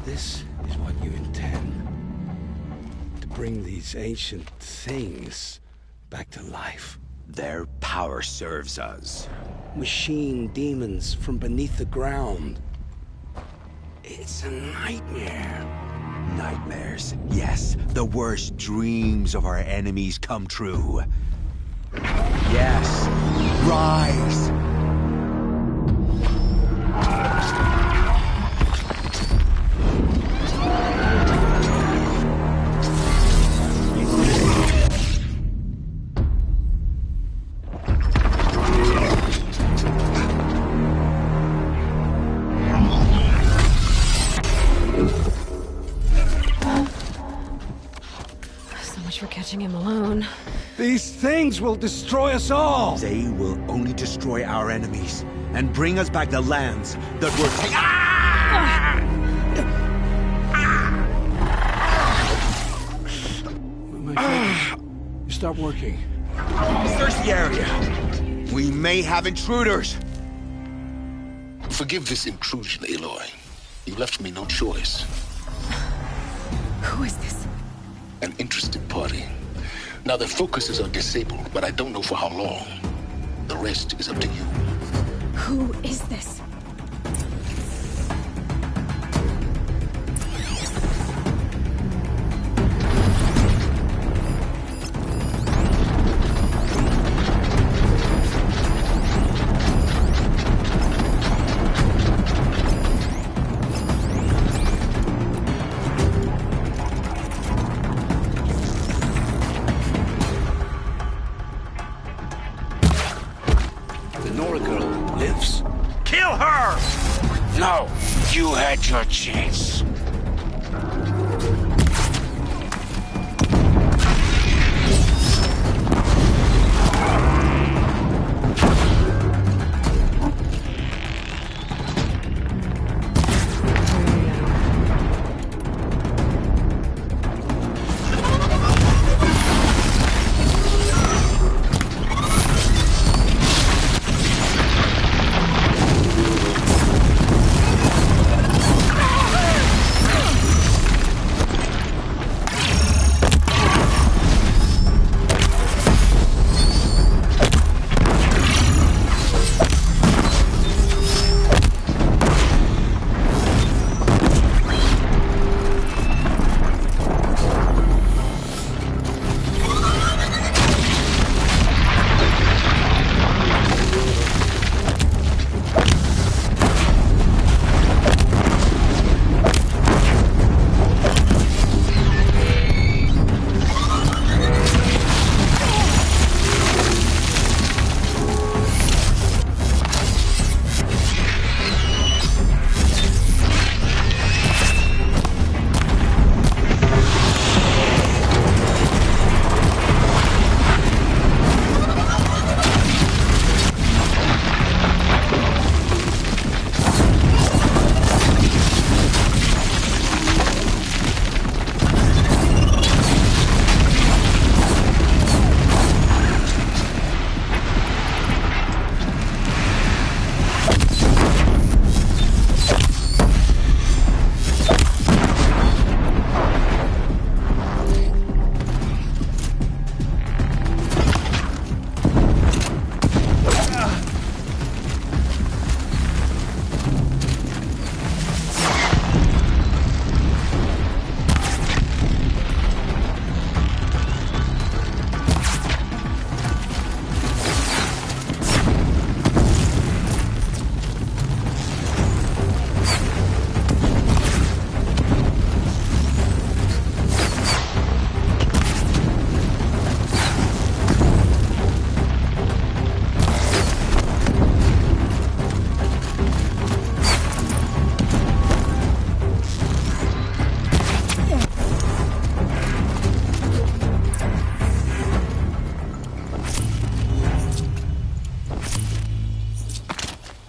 This is what you intend. To bring these ancient things back to life. Their power serves us. Machine demons from beneath the ground. It's a nightmare. Nightmares. Yes, the worst dreams of our enemies come true. Yes. Rise! For catching him alone. These things will destroy us all! They will only destroy our enemies and bring us back the lands that were taken. My fingers. You stop working. Search the area. We may have intruders. Forgive this intrusion, Aloy. You left me no choice. Who is this? An interested party. Now their focuses are disabled, but I don't know for how long. The rest is up to you. Who is this? The Nora girl lives. Kill her! No! You had your chance.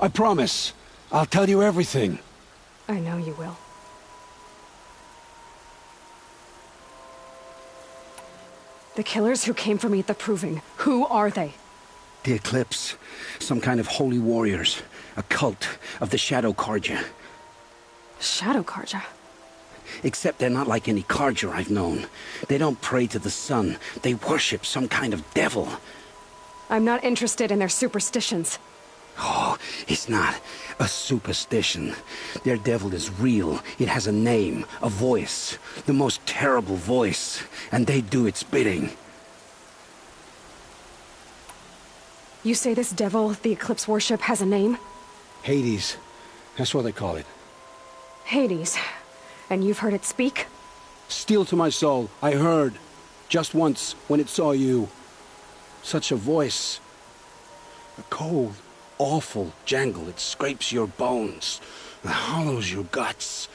I promise. I'll tell you everything. I know you will. The killers who came for me at the Proving, who are they? The Eclipse. Some kind of holy warriors. A cult of the Shadow Carja. Shadow Carja? Except they're not like any Carja I've known. They don't pray to the sun. They worship some kind of devil. I'm not interested in their superstitions. Oh, it's not a superstition. Their devil is real. It has a name, a voice. The most terrible voice. And they do its bidding. You say this devil the Eclipse worship has a name? Hades. That's what they call it. Hades. And you've heard it speak? Steel to my soul. I heard. Just once, when it saw you. Such a voice. A cold, awful jangle. It scrapes your bones. It hollows your guts.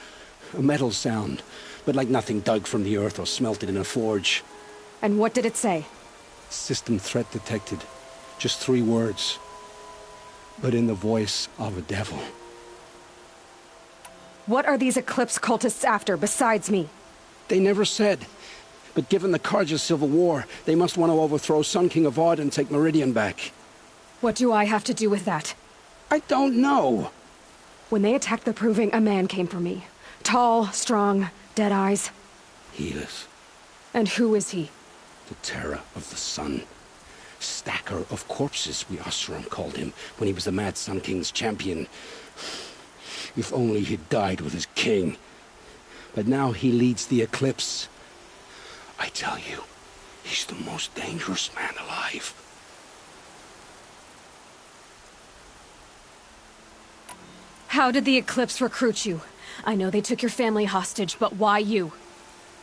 A metal sound, but like nothing dug from the earth or smelted in a forge. And what did it say? System threat detected. Just 3 words. But in the voice of a devil. What are these Eclipse cultists after, besides me? They never said. But given the Carja civil war, they must want to overthrow Sun King of Odd and take Meridian back. What do I have to do with that? I don't know. When they attacked the Proving, a man came for me. Tall, strong, dead eyes. He is. And who is he? The terror of the sun. Stacker of corpses, we Oseram called him, when he was the Mad Sun King's champion. If only he'd died with his king. But now he leads the Eclipse. I tell you, he's the most dangerous man alive. How did the Eclipse recruit you? I know they took your family hostage, but why you?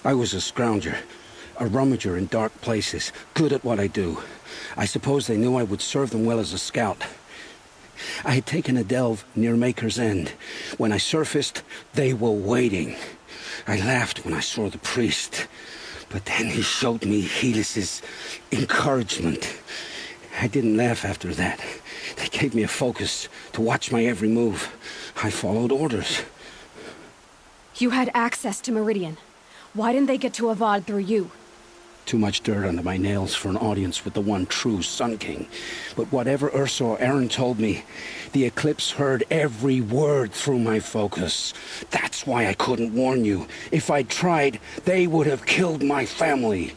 I was a scrounger. A rummager in dark places, good at what I do. I suppose they knew I would serve them well as a scout. I had taken a delve near Maker's End. When I surfaced, they were waiting. I laughed when I saw the priest, but then he showed me Helis's encouragement. I didn't laugh after that. They gave me a focus to watch my every move. I followed orders. You had access to Meridian. Why didn't they get to Avad through you? Too much dirt under my nails for an audience with the one true Sun King. But whatever Ursa or Aaron told me, the Eclipse heard every word through my focus. That's why I couldn't warn you. If I'd tried, they would have killed my family.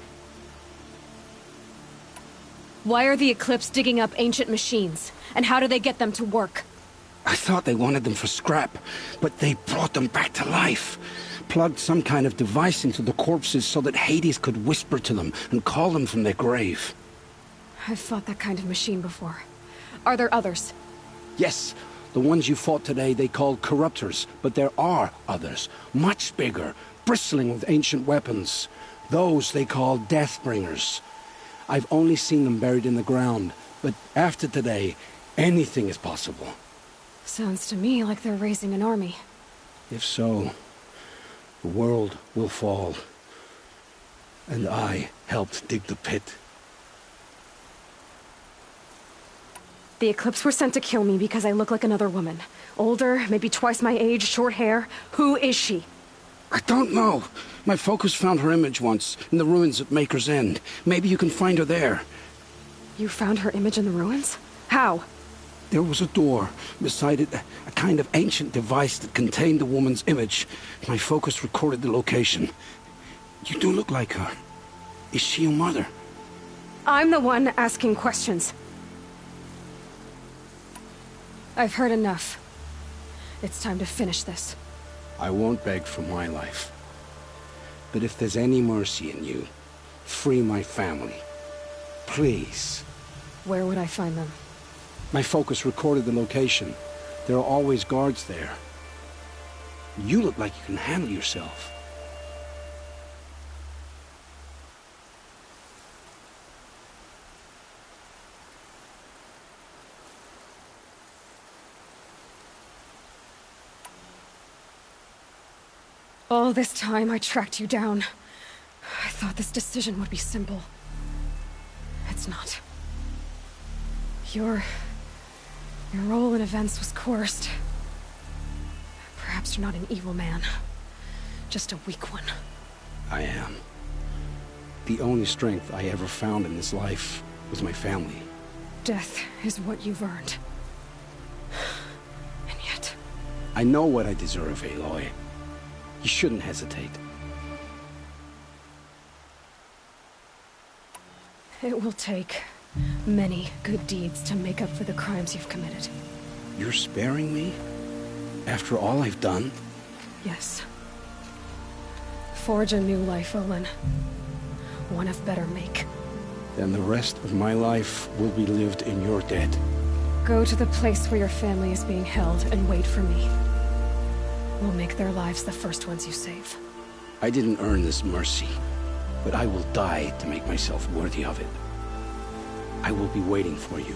Why are the Eclipse digging up ancient machines? And how do they get them to work? I thought they wanted them for scrap, but they brought them back to life. Plugged some kind of device into the corpses so that Hades could whisper to them and call them from their grave. I've fought that kind of machine before. Are there others? Yes, the ones you fought today they called corruptors, but there are others, much bigger, bristling with ancient weapons. Those they call Deathbringers. I've only seen them buried in the ground, but after today, anything is possible. Sounds to me like they're raising an army. If so, the world will fall. And I helped dig the pit. The Eclipse were sent to kill me because I look like another woman. Older, maybe twice my age, short hair. Who is she? I don't know. My focus found her image once, in the ruins at Maker's End. Maybe you can find her there. You found her image in the ruins? How? There was a door. Beside it, a kind of ancient device that contained the woman's image. My focus recorded the location. You do look like her. Is she your mother? I'm the one asking questions. I've heard enough. It's time to finish this. I won't beg for my life. But if there's any mercy in you, free my family. Please. Where would I find them? My focus recorded the location. There are always guards there. You look like you can handle yourself. All this time I tracked you down. I thought this decision would be simple. It's not. Your role in events was coerced. Perhaps you're not an evil man. Just a weak one. I am. The only strength I ever found in this life was my family. Death is what you've earned. And yet... I know what I deserve, Aloy. You shouldn't hesitate. It will take many good deeds to make up for the crimes you've committed. You're sparing me? After all I've done? Yes. Forge a new life, Olin. One of better make. Then the rest of my life will be lived in your debt. Go to the place where your family is being held and wait for me. We'll make their lives the first ones you save. I didn't earn this mercy, but I will die to make myself worthy of it. I will be waiting for you.